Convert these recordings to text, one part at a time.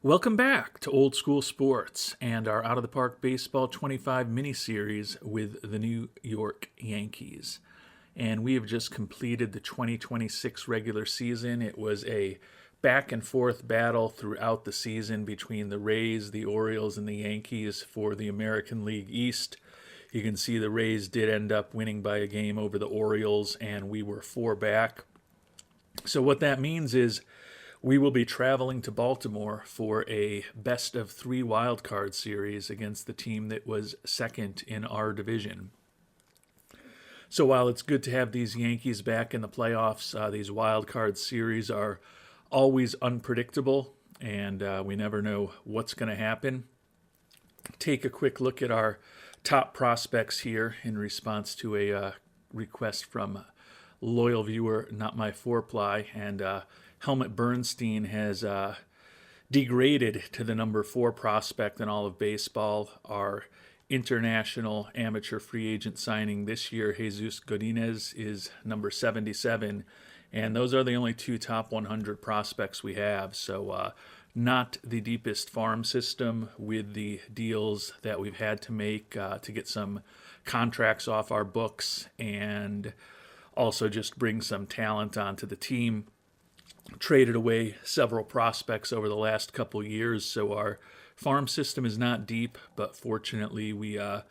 Welcome back to Old School Sports and our Out of the Park Baseball 25 mini-series with the New York Yankees. And we have just completed the 2026 regular season. It was a back and forth battle throughout the season between the Rays, the Orioles, and the Yankees for the American League East. You can see the Rays did end up winning by a game over the Orioles, and we were 4 back. So what that means is we will be traveling to Baltimore for a best-of-3 wildcard series against the team that was second in our division. So while it's good to have these Yankees back in the playoffs, these wildcard series are always unpredictable, and we never know what's going to happen. Take a quick look at our top prospects here in response to a request from loyal viewer, Not My Four-Ply, and Helmut Bernstein has degraded to the number 4 prospect in all of baseball. Our international amateur free agent signing this year, Jesus Godinez, is number 77, and those are the only 2 top 100 prospects we have. So not the deepest farm system with the deals that we've had to make to get some contracts off our books and also just bring some talent onto the team. Traded away several prospects over the last couple years, so our farm system is not deep, but fortunately we are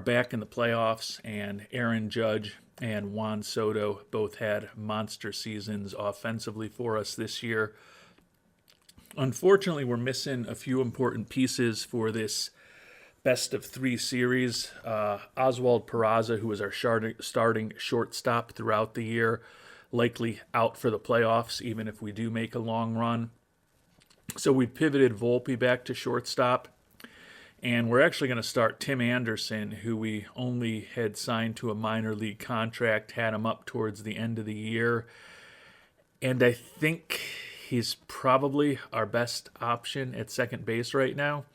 back in the playoffs, and Aaron Judge and Juan Soto both had monster seasons offensively for us this year. Unfortunately, we're missing a few important pieces for this best-of-3 series. Oswald Peraza, who was our starting shortstop throughout the year, likely out for the playoffs, even if we do make a long run. So we pivoted Volpe back to shortstop, and we're actually going to start Tim Anderson, who we only had signed to a minor league contract, had him up towards the end of the year, and I think he's probably our best option at second base right now.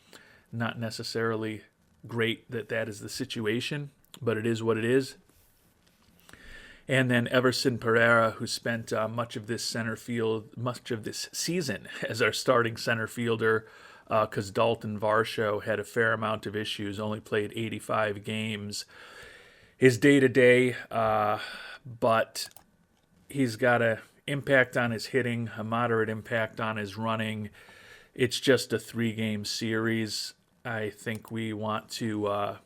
Not necessarily great that is the situation, but it is what it is. And then Everson Pereira, who spent much of this season as our starting center fielder, because Dalton Varsho had a fair amount of issues, only played 85 games. His day-to-day, but he's got an impact on his hitting, a moderate impact on his running. It's just a 3-game series. I think we want to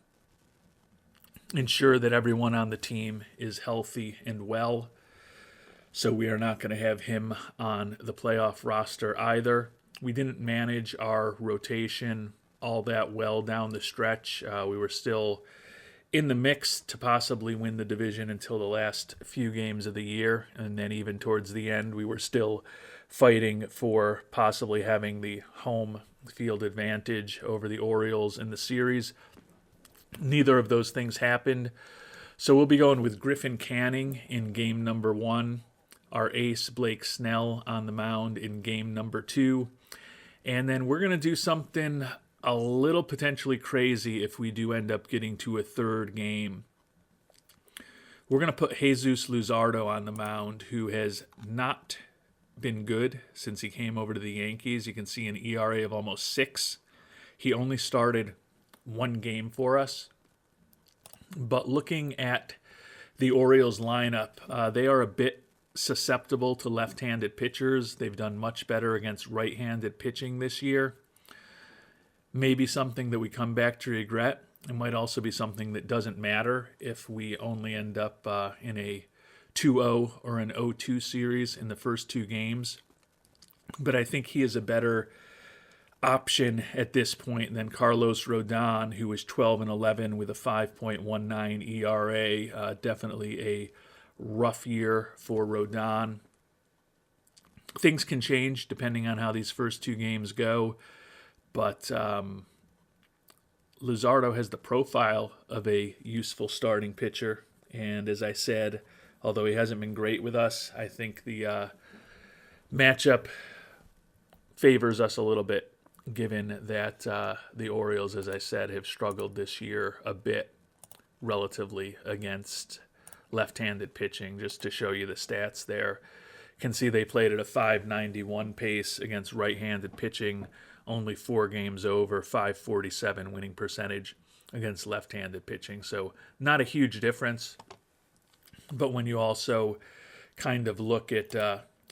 ensure that everyone on the team is healthy and well. So we are not going to have him on the playoff roster either. We didn't manage our rotation all that well down the stretch. We were still in the mix to possibly win the division until the last few games of the year. And then even towards the end, we were still fighting for possibly having the home field advantage over the Orioles in the series. Neither of those things happened. So we'll be going with Griffin Canning in game number 1, our ace Blake Snell on the mound in game number 2, and then we're going to do something a little potentially crazy if we do end up getting to a third game. We're going to put Jesus Luzardo on the mound, who has not been good since he came over to the Yankees. You can see an ERA of almost 6. He only started 1 game for us. But looking at the Orioles lineup, they are a bit susceptible to left-handed pitchers. They've done much better against right-handed pitching this year. Maybe something that we come back to regret. It might also be something that doesn't matter if we only end up in a 2-0 or an 0-2 series in the first 2 games. But I think he is a better option at this point than Carlos Rodon, who is 12-11 with a 5.19 ERA. Definitely a rough year for Rodon. Things can change depending on how these first 2 games go, but Luzardo has the profile of a useful starting pitcher, and as I said, although he hasn't been great with us, I think the matchup favors us a little bit, given that the Orioles, as I said, have struggled this year a bit relatively against left-handed pitching. Just to show you the stats there, you can see they played at a 5.91 pace against right-handed pitching only 4 games over, 547 winning percentage against left-handed pitching. So not a huge difference. But when you also kind of look at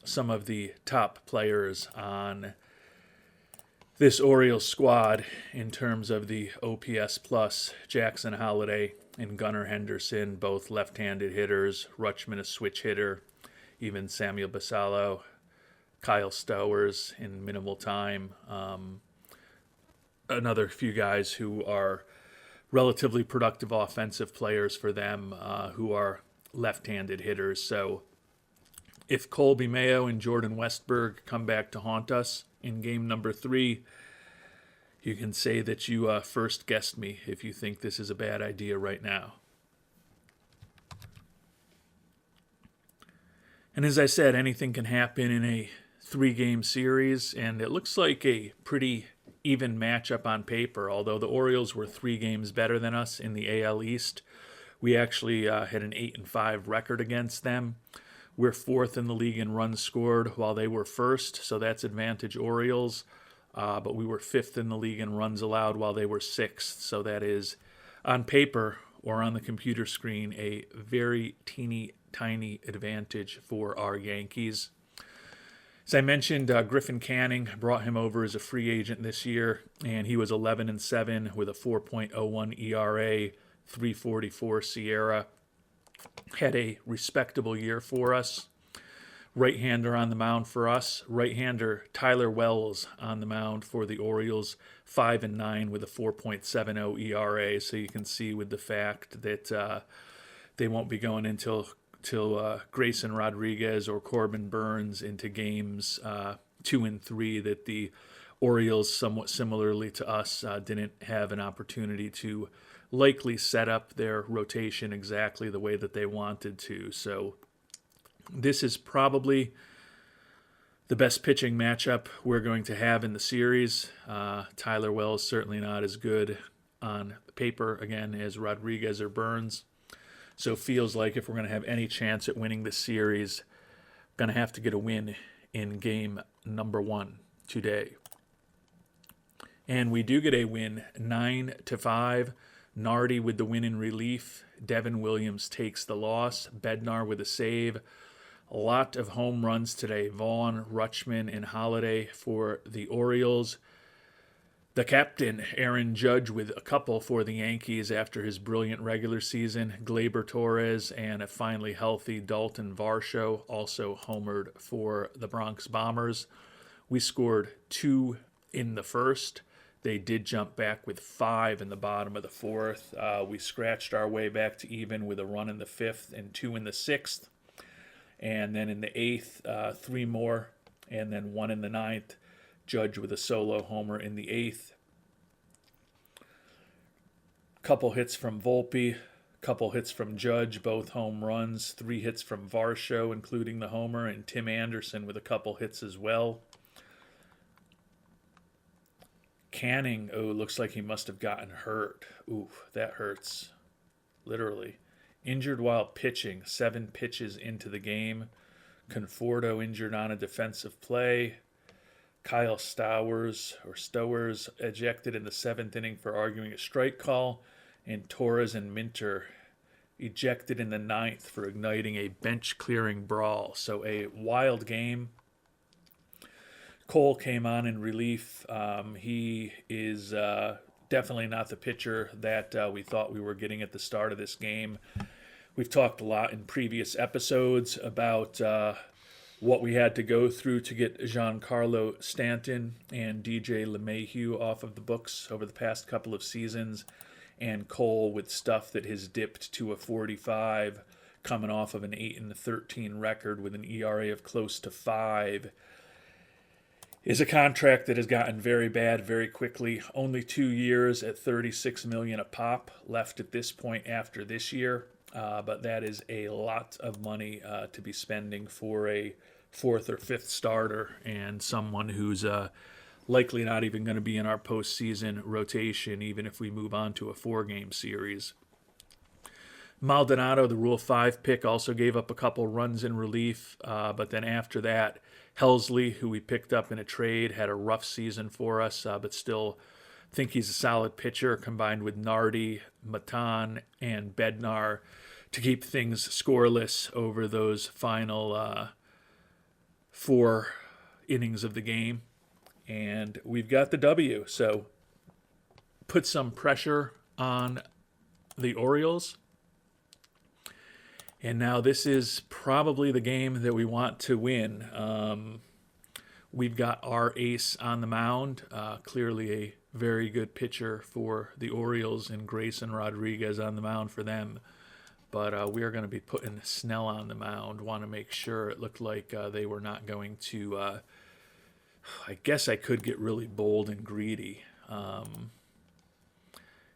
some of the top players on this Orioles squad in terms of the OPS plus, Jackson Holliday and Gunnar Henderson, both left-handed hitters, Rutschman a switch hitter, even Samuel Basallo, Kyle Stowers in minimal time, another few guys who are relatively productive offensive players for them who are left-handed hitters. So if Colby Mayo and Jordan Westberg come back to haunt us in game number 3, you can say that you first guessed me if you think this is a bad idea right now. And as I said, anything can happen in a 3-game series, and it looks like a pretty even matchup on paper. Although the Orioles were 3 games better than us in the AL East, we actually had an 8-5 record against them. We're 4th in the league in runs scored while they were 1st, so that's advantage Orioles. But we were 5th in the league in runs allowed while they were 6th, so that is, on paper or on the computer screen, a very teeny tiny advantage for our Yankees. As I mentioned, Griffin Canning brought him over as a free agent this year, and he was 11-7 with a 4.01 ERA, 344 SIERA. Had a respectable year for us. Right-hander on the mound for us. Right-hander Tyler Wells on the mound for the Orioles, 5-9 with a 4.70 ERA. So you can see with the fact that they won't be going until Grayson Rodriguez or Corbin Burns into games 2 and 3, that the Orioles, somewhat similarly to us, didn't have an opportunity to likely set up their rotation exactly the way that they wanted to. So this is probably the best pitching matchup we're going to have in the series. Tyler Wells certainly not as good on paper, again, as Rodriguez or Burns. So feels like if we're going to have any chance at winning the series, going to have to get a win in game number 1 today. And we do get a win, 9-5. Nardi with the win in relief. Devin Williams takes the loss. Bednar with a save. A lot of home runs today. Vaughn, Rutschman, and Holliday for the Orioles. The captain, Aaron Judge, with a couple for the Yankees after his brilliant regular season. Gleyber Torres and a finally healthy Dalton Varsho also homered for the Bronx Bombers. We scored 2 in the first. They did jump back with 5 in the bottom of the 4th. We scratched our way back to even with a run in the 5th and 2 in the 6th. And then in the 8th, 3 more, and then 1 in the 9th. Judge with a solo homer in the 8th. Couple hits from Volpe, couple hits from Judge, both home runs. 3 hits from Varsho, including the homer, and Tim Anderson with a couple hits as well. Canning, looks like he must have gotten hurt. Ooh, that hurts. Literally. Injured while pitching, 7 pitches into the game. Conforto injured on a defensive play. Kyle Stowers ejected in the 7th inning for arguing a strike call. And Torres and Minter ejected in the 9th for igniting a bench-clearing brawl. So a wild game. Cole came on in relief. He is definitely not the pitcher that we thought we were getting at the start of this game. We've talked a lot in previous episodes about what we had to go through to get Giancarlo Stanton and DJ LeMahieu off of the books over the past couple of seasons, and Cole with stuff that has dipped to a 45, coming off of an 8-13 record with an ERA of close to 5. Is a contract that has gotten very bad very quickly. Only 2 years at $36 million a pop left at this point after this year, but that is a lot of money to be spending for a 4th or 5th starter and someone who's likely not even going to be in our postseason rotation, even if we move on to a 4-game series. Maldonado, the Rule 5 pick, also gave up a couple runs in relief, but then after that Helsley, who we picked up in a trade, had a rough season for us, but still think he's a solid pitcher, combined with Nardi, Matan, and Bednar to keep things scoreless over those final 4 innings of the game. And we've got the W, so put some pressure on the Orioles. And now this is probably the game that we want to win. We've got our ace on the mound, clearly a very good pitcher for the Orioles, and Grayson Rodriguez on the mound for them. But we are going to be putting Snell on the mound. Want to make sure. It looked like they were not going to... I guess I could get really bold and greedy.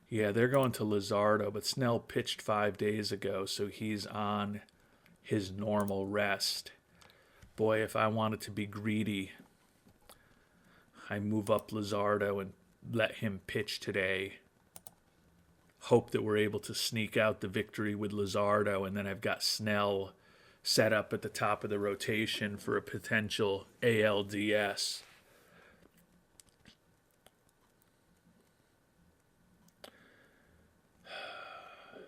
Yeah, they're going to Luzardo, but Snell pitched 5 days ago, so he's on his normal rest. Boy, if I wanted to be greedy, I move up Luzardo and let him pitch today. Hope that we're able to sneak out the victory with Luzardo, and then I've got Snell set up at the top of the rotation for a potential ALDS.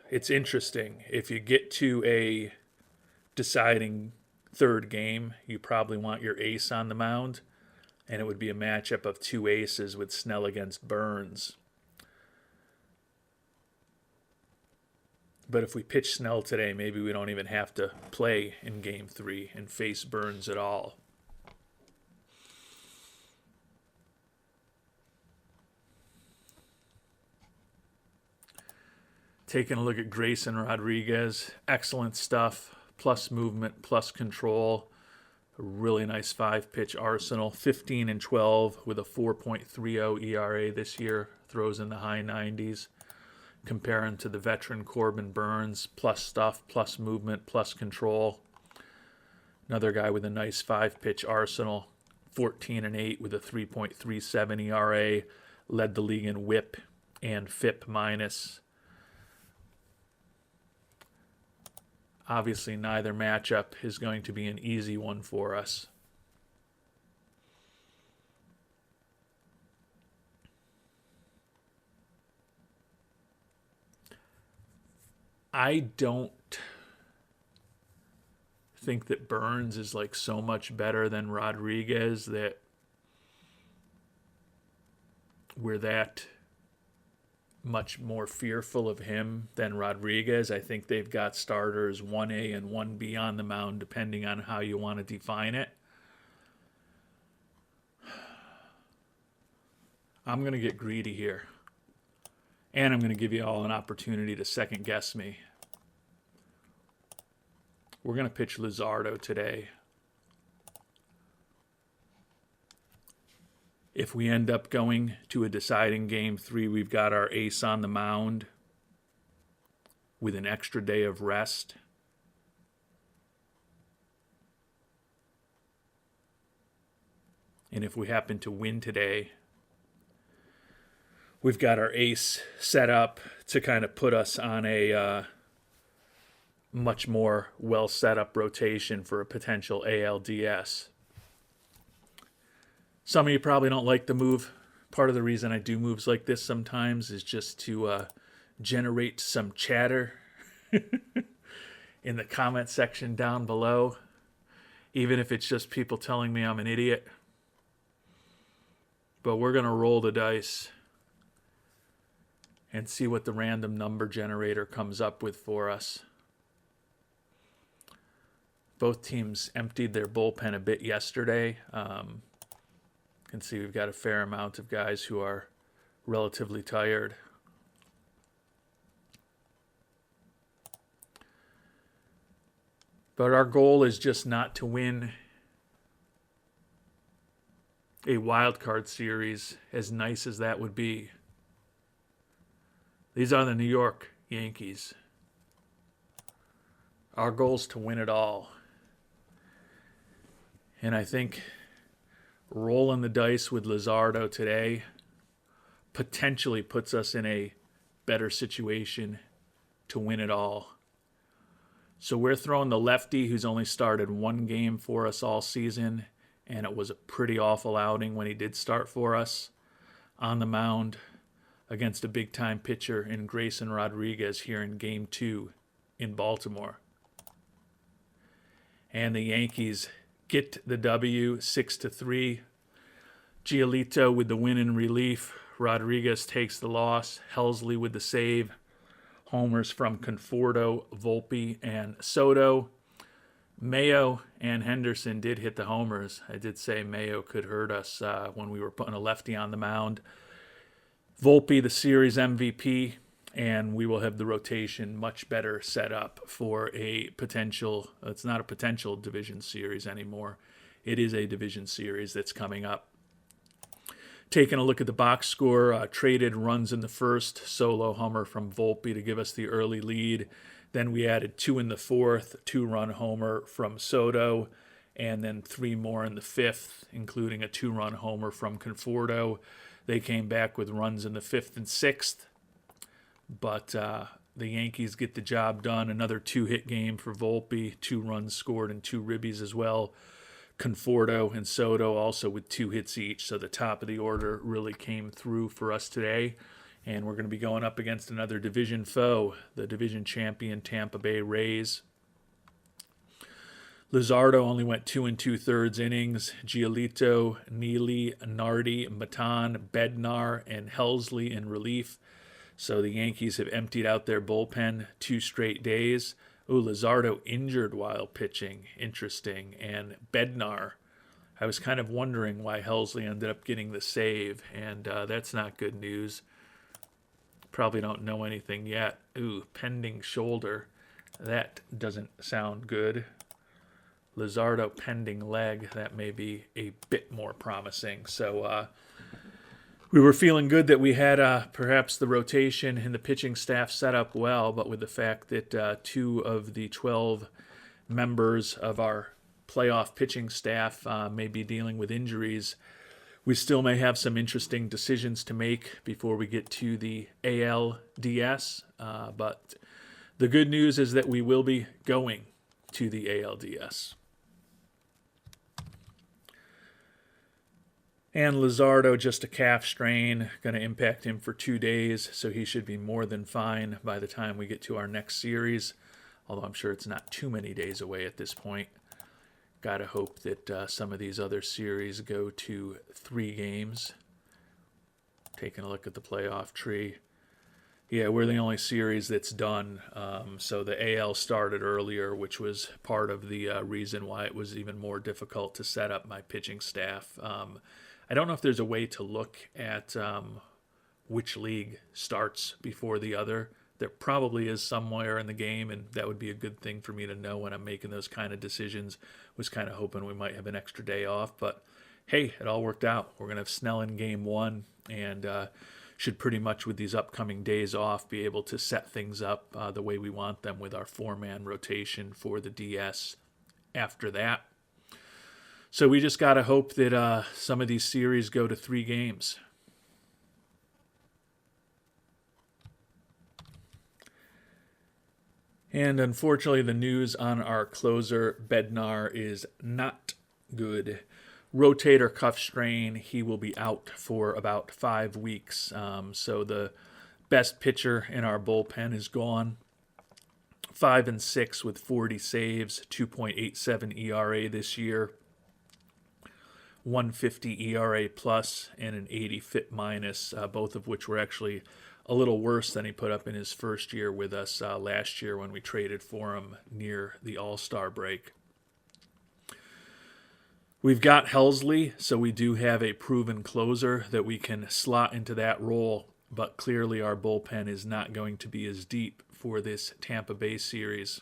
It's interesting. If you get to a deciding third game, you probably want your ace on the mound, and it would be a matchup of 2 aces with Snell against Burns. But if we pitch Snell today, maybe we don't even have to play in Game 3 and face Burns at all. Taking a look at Grayson Rodriguez, excellent stuff, plus movement, plus control. A really nice 5-pitch arsenal, 15 and 12 with a 4.30 ERA this year, throws in the high 90s. Comparing to the veteran Corbin Burns, plus stuff, plus movement, plus control. Another guy with a nice 5-pitch arsenal, 14 and 8 with a 3.37 ERA, led the league in WHIP and FIP minus. Obviously, neither matchup is going to be an easy one for us. I don't think that Burns is like so much better than Rodriguez that we're that much more fearful of him than Rodriguez. I think they've got starters 1A and 1B on the mound, depending on how you want to define it. I'm going to get greedy here. And I'm going to give you all an opportunity to second guess me. We're going to pitch Luzardo today. If we end up going to a deciding Game 3, we've got our ace on the mound with an extra day of rest. And if we happen to win today, we've got our ace set up to kind of put us on a much more well set up rotation for a potential ALDS. Some of you probably don't like the move. Part of the reason I do moves like this sometimes is just to generate some chatter in the comment section down below, even if it's just people telling me I'm an idiot. But we're going to roll the dice and see what the random number generator comes up with for us. Both teams emptied their bullpen a bit yesterday. You can see we've got a fair amount of guys who are relatively tired. But our goal is just not to win a wild card series, as nice as that would be. These are the New York Yankees. Our goal is to win it all. And I think rolling the dice with Luzardo today potentially puts us in a better situation to win it all. So we're throwing the lefty who's only started one game for us all season and it was a pretty awful outing when he did start for us on the mound against a big-time pitcher in Grayson Rodriguez here in Game 2 in Baltimore. And the Yankees get the W 6-3. Giolito with the win in relief. Rodriguez takes the loss. Helsley with the save. Homers from Conforto, Volpe, and Soto. Mayo and Henderson did hit the homers. I did say Mayo could hurt us when we were putting a lefty on the mound. Volpe, the series MVP, and we will have the rotation much better set up for a potential, it's not a potential division series anymore. It is a division series that's coming up. Taking a look at the box score, traded runs in the first, solo homer from Volpe to give us the early lead. Then we added 2 in the fourth, 2-run homer from Soto, and then 3 more in the fifth, including a 2-run homer from Conforto. They came back with runs in the fifth and sixth, but the Yankees get the job done. Another 2-hit game for Volpe, 2 runs scored and 2 ribbies as well. Conforto and Soto also with 2 hits each, so the top of the order really came through for us today. And we're going to be going up against another division foe, the division champion Tampa Bay Rays. Luzardo only went 2 2/3 innings. Giolito, Neely, Nardi, Matan, Bednar, and Helsley in relief. So the Yankees have emptied out their bullpen 2 straight days. Ooh, Luzardo injured while pitching. Interesting. And Bednar, I was kind of wondering why Helsley ended up getting the save, and that's not good news. Probably don't know anything yet. Ooh, pending shoulder. That doesn't sound good. Luzardo pending leg. That may be a bit more promising. So we were feeling good that we had perhaps the rotation and the pitching staff set up well, but with the fact that 2 of the 12 members of our playoff pitching staff may be dealing with injuries, we still may have some interesting decisions to make before we get to the ALDS, but the good news is that we will be going to the ALDS. And Luzardo, just a calf strain, going to impact him for 2 days, so he should be more than fine by the time we get to our next series, although I'm sure it's not too many days away at this point. Got to hope that some of these other series go to 3 games. Taking a look at the playoff tree. Yeah, we're the only series that's done. So the AL started earlier, which was part of the reason why it was even more difficult to set up my pitching staff. I don't know if there's a way to look at which league starts before the other. There probably is somewhere in the game, and that would be a good thing for me to know when I'm making those kind of decisions. Was kind of hoping we might have an extra day off, but hey, it all worked out. We're going to have Snell in Game 1, and should pretty much with these upcoming days off be able to set things up the way we want them with our 4-man rotation for the DS after that. So we just got to hope that some of these series go to 3 games. And unfortunately, the news on our closer, Bednar, is not good. Rotator cuff strain. He will be out for about 5 weeks. So the best pitcher in our bullpen is gone. 5-6 with 40 saves, 2.87 ERA this year. 150 ERA plus and an 80 FIP minus, both of which were actually a little worse than he put up in his first year with us last year when we traded for him near the All-Star break. We've got Helsley, so we do have a proven closer that we can slot into that role, but clearly our bullpen is not going to be as deep for this Tampa Bay series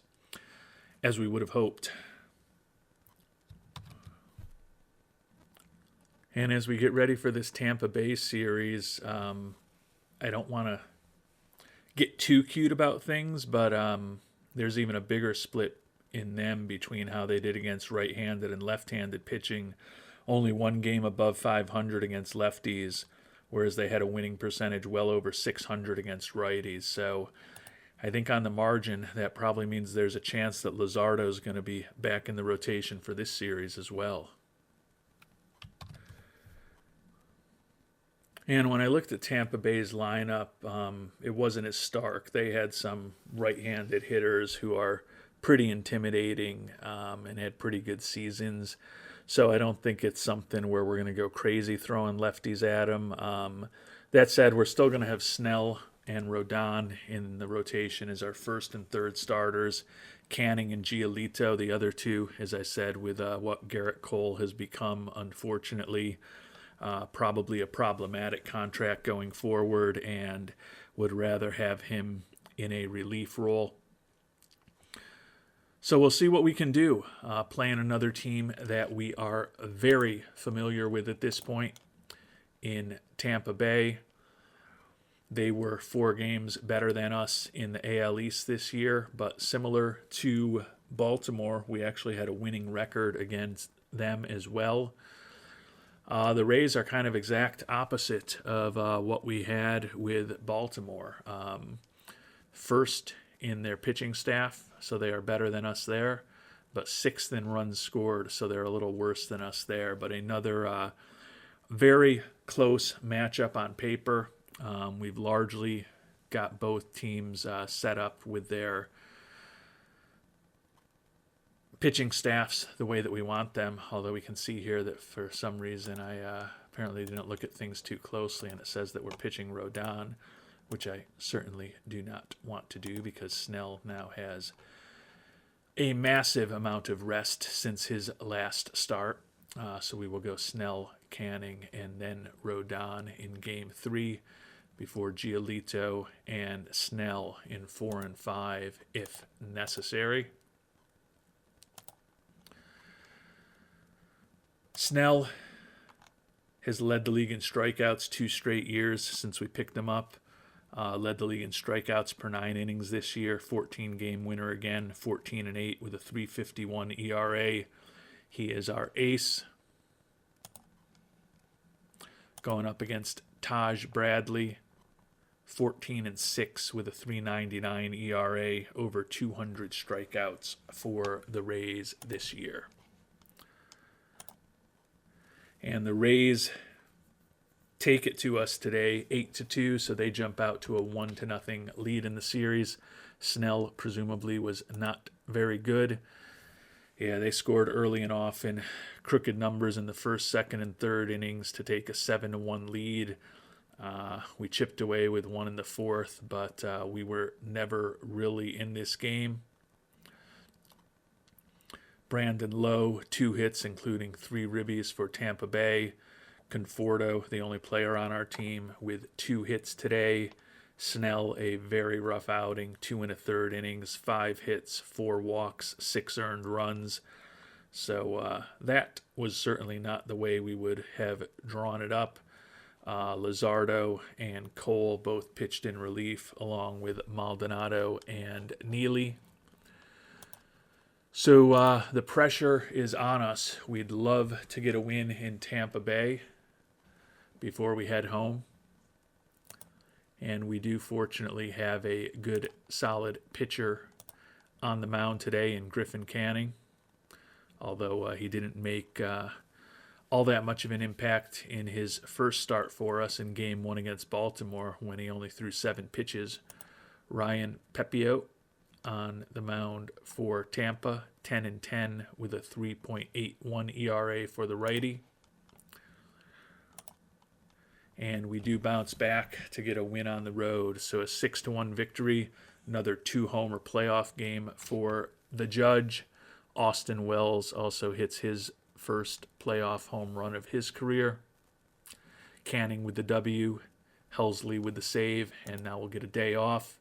as we would have hoped. And as we get ready for this Tampa Bay series, I don't want to get too cute about things, but there's even a bigger split in them between how they did against right-handed and left-handed pitching. Only 1 game above 500 against lefties, whereas they had a winning percentage well over 600 against righties. So I think on the margin, that probably means there's a chance that Luzardo is going to be back in the rotation for this series as well. And when I looked at Tampa Bay's lineup, it wasn't as stark. They had some right-handed hitters who are pretty intimidating and had pretty good seasons. So I don't think it's something where we're going to go crazy throwing lefties at them. That said, we're still going to have Snell and Rodon in the rotation as our first and third starters. Canning and Giolito, the other two, as I said, with what Garrett Cole has become, unfortunately, probably a problematic contract going forward, and would rather have him in a relief role. So we'll see what we can do playing another team that we are very familiar with at this point in Tampa Bay. They were 4 games better than us in the AL East this year, but similar to Baltimore, we actually had a winning record against them as well. The Rays are kind of exact opposite of what we had with Baltimore. First in their pitching staff, so they are better than us there, but 6th in runs scored, so they're a little worse than us there. But another very close matchup on paper. We've largely got both teams set up with their pitching staffs the way that we want them, although we can see here that for some reason I apparently didn't look at things too closely, and it says that we're pitching Rodon, which I certainly do not want to do because Snell now has a massive amount of rest since his last start. So we will go Snell, Canning, and then Rodon in Game 3 before Giolito and Snell in 4 and 5 if necessary. Snell has led the league in strikeouts 2 straight years since we picked him up. Led the league in strikeouts per 9 innings this year. 14-game winner again, 14-8 with a 3.51 ERA. He is our ace. Going up against Taj Bradley, 14-6 with a 3.99 ERA, over 200 strikeouts for the Rays this year. And the Rays take it to us today, 8-2, so they jump out to a 1-0 lead in the series. Snell presumably was not very good. Yeah, they scored early and often, crooked numbers in the first, second, and third innings to take a 7-1 lead. We chipped away with 1 in the fourth, but we were never really in this game. Brandon Lowe, 2 hits, including 3 ribbies for Tampa Bay. Conforto, the only player on our team, with 2 hits today. Snell, a very rough outing, 2 1/3 innings, 5 hits, 4 walks, 6 earned runs. So that was certainly not the way we would have drawn it up. Luzardo and Cole both pitched in relief, along with Maldonado and Neely. So the pressure is on us. We'd love to get a win in Tampa Bay before we head home. And we do fortunately have a good, solid pitcher on the mound today in Griffin Canning, although he didn't make all that much of an impact in his first start for us in Game 1 against Baltimore when he only threw 7 pitches. Ryan Pepio on the mound for Tampa, 10-10 with a 3.81 ERA for the righty. And we do bounce back to get a win on the road. So a 6-1 victory, another 2-homer playoff game for the Judge. Austin Wells also hits his first playoff home run of his career. Canning with the W, Helsley with the save, and now we'll get a day off.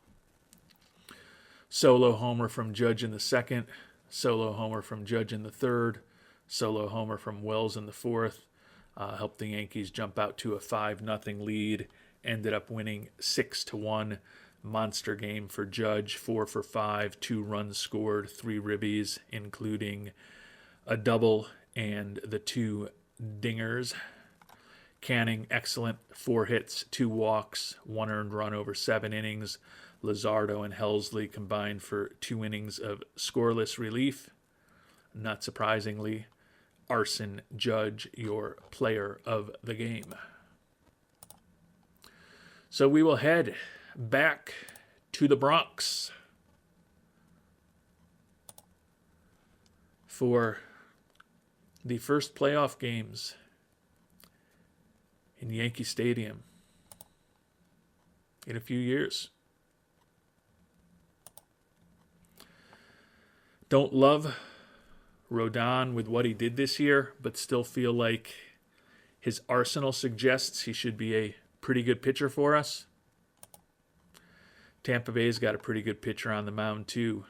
Solo homer from Judge in the second, solo homer from Judge in the third, solo homer from Wells in the fourth. Helped the Yankees jump out to a 5-0 lead. Ended up winning 6-1. Monster game for Judge, 4 for 5, 2 runs scored, 3 ribbies, including a double and the 2 dingers. Canning, excellent, 4 hits, 2 walks, 1 earned run over 7 innings. Luzardo and Helsley combined for 2 innings of scoreless relief. Not surprisingly, Arson Judge, your player of the game. So we will head back to the Bronx for the first playoff games in Yankee Stadium in a few years. Don't love Rodon with what he did this year, but still feel like his arsenal suggests he should be a pretty good pitcher for us. Tampa Bay's got a pretty good pitcher on the mound too.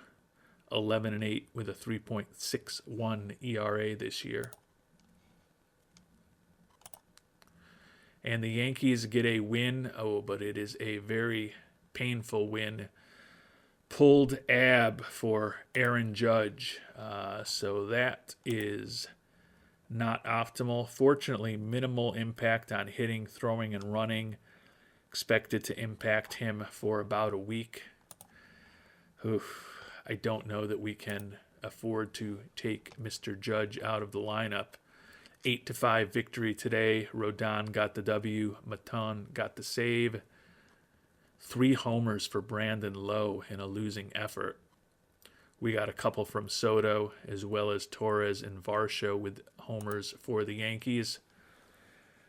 11-8 with a 3.61 ERA this year. And the Yankees get a win. Oh, but it is a very painful win. Pulled ab for Aaron Judge. So that is not optimal. Fortunately, minimal impact on hitting, throwing, and running. Expected to impact him for about a week. Oof. I don't know that we can afford to take Mr. Judge out of the lineup. 8-5 victory today. Rodon got the W. Maton got the save. 3 homers for Brandon Lowe in a losing effort. We got a couple from Soto as well as Torres and Varsho with homers for the Yankees.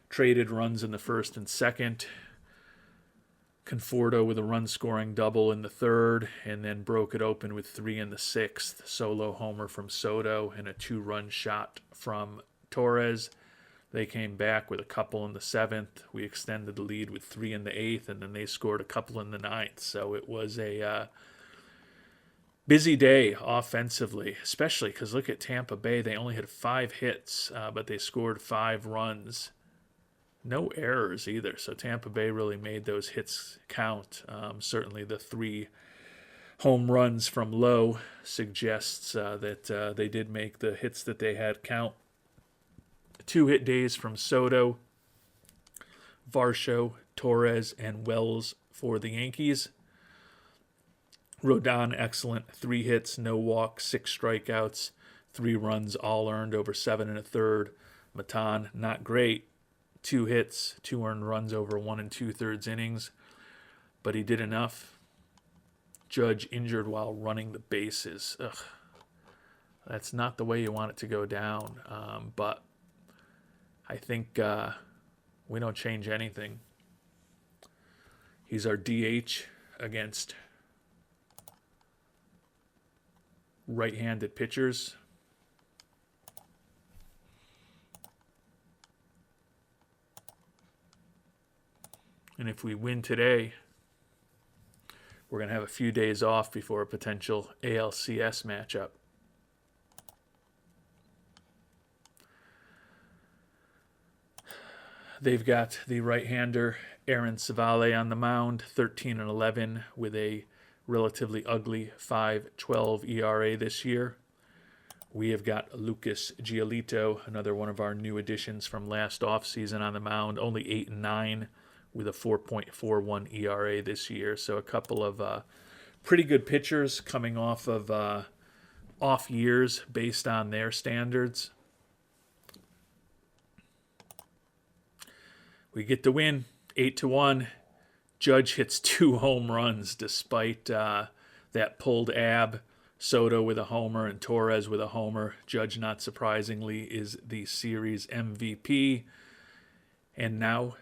Traded runs in the first and second. Conforto with a run-scoring double in the third, and then broke it open with 3 in the sixth. Solo homer from Soto and a 2-run shot from Torres. They came back with a couple in the seventh. We extended the lead with 3 in the eighth, and then they scored a couple in the ninth. So it was a busy day offensively, especially because look at Tampa Bay. They only had 5 hits, but they scored 5 runs. No errors either, so Tampa Bay really made those hits count. Certainly the 3 home runs from Lowe suggests that they did make the hits that they had count. 2 hit days from Soto, Varsho, Torres, and Wells for the Yankees. Rodon, excellent. 3 hits, no walks, 6 strikeouts, 3 runs, all earned over 7 1/3. Maton, not great. 2 hits, 2 earned runs over 1 2/3 innings, but he did enough. Judge injured while running the bases. Ugh. That's not the way you want it to go down, but I think we don't change anything. He's our DH against right-handed pitchers. And if we win today, we're going to have a few days off before a potential ALCS matchup. They've got the right-hander Aaron Savale on the mound, 13-11 with a relatively ugly 5.12 ERA this year. We have got Lucas Giolito, another one of our new additions from last offseason on the mound, only 8-9 with a 4.41 ERA this year. So a couple of pretty good pitchers coming off of off years based on their standards. We get the win, 8-1. Judge hits 2 home runs despite that pulled ab. Soto with a homer and Torres with a homer. Judge, not surprisingly, is the series MVP. And now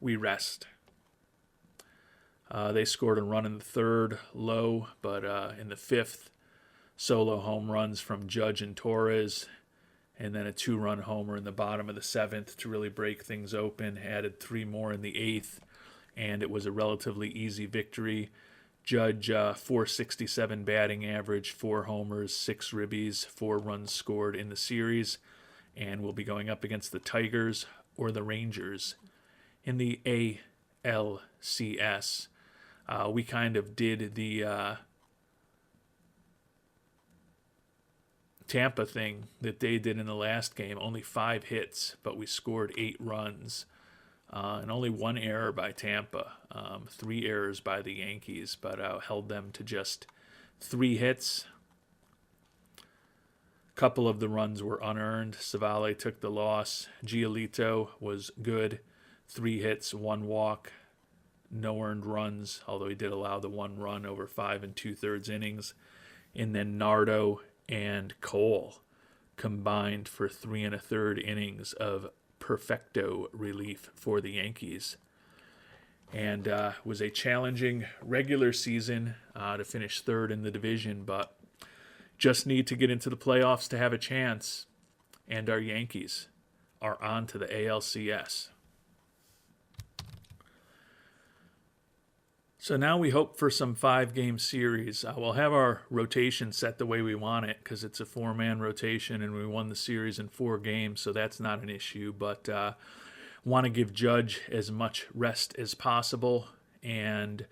we rest. They scored a run in the third, low, but in the fifth, solo home runs from Judge and Torres, and then a 2-run homer in the bottom of the seventh to really break things open. Added 3 more in the eighth, and it was a relatively easy victory. Judge, 467 batting average, 4 homers, 6 ribbies, 4 runs scored in the series, and we'll be going up against the Tigers or the Rangers in the ALCS. We kind of did the Tampa thing that they did in the last game. Only 5 hits, but we scored 8 runs. And only 1 error by Tampa. 3 errors by the Yankees, but held them to just 3 hits. A couple of the runs were unearned. Savale took the loss. Giolito was good. 3 hits, 1 walk, no earned runs, although he did allow the 1 run over 5 2/3 innings. And then Nardo and Cole combined for 3 1/3 innings of perfecto relief for the Yankees. And was a challenging regular season to finish third in the division, but just need to get into the playoffs to have a chance. And our Yankees are on to the ALCS. So now we hope for some 5-game series. We'll have our rotation set the way we want it because it's a 4-man rotation and we won the series in 4 games, so that's not an issue. But want to give Judge as much rest as possible. And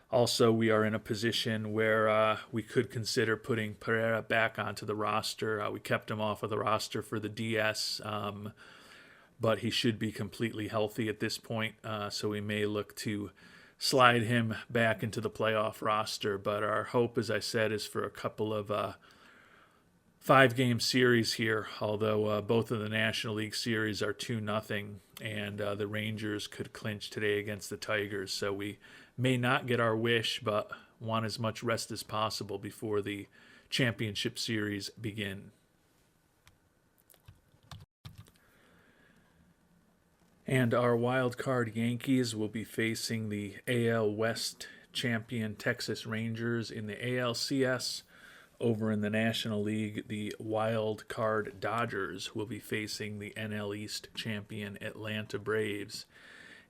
also we are in a position where we could consider putting Pereira back onto the roster. We kept him off of the roster for the DS, but he should be completely healthy at this point, so we may look to slide him back into the playoff roster. But our hope, as I said, is for a couple of 5-game series here, although both of the National League series are 2-0, and the Rangers could clinch today against the Tigers. So we may not get our wish, but want as much rest as possible before the championship series begin. And our wild card Yankees will be facing the AL West champion Texas Rangers in the ALCS. Over in the National League, the wild card Dodgers will be facing the NL East champion Atlanta Braves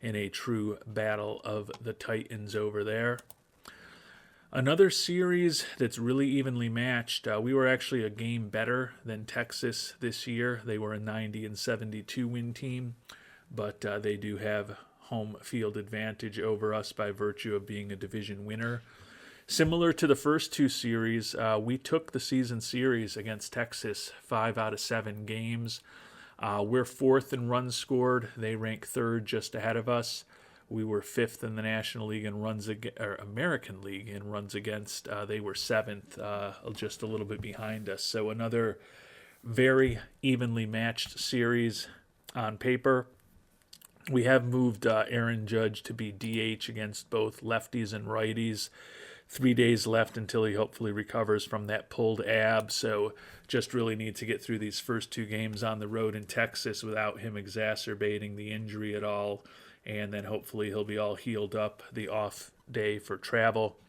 in a true battle of the Titans over there. Another series that's really evenly matched. We were actually a game better than Texas this year. They were a 90-72 win team, but they do have home field advantage over us by virtue of being a division winner. Similar to the first 2 series, we took the season series against Texas 5 out of 7 games. We're 4th in runs scored. They rank 3rd just ahead of us. We were 5th in the National League in runs or American League in runs against. They were 7th, just a little bit behind us. So another very evenly matched series on paper. We have moved Aaron Judge to be DH against both lefties and righties. 3 days left until he hopefully recovers from that pulled ab. So just really need to get through these first 2 games on the road in Texas without him exacerbating the injury at all. And then hopefully he'll be all healed up the off day for travel.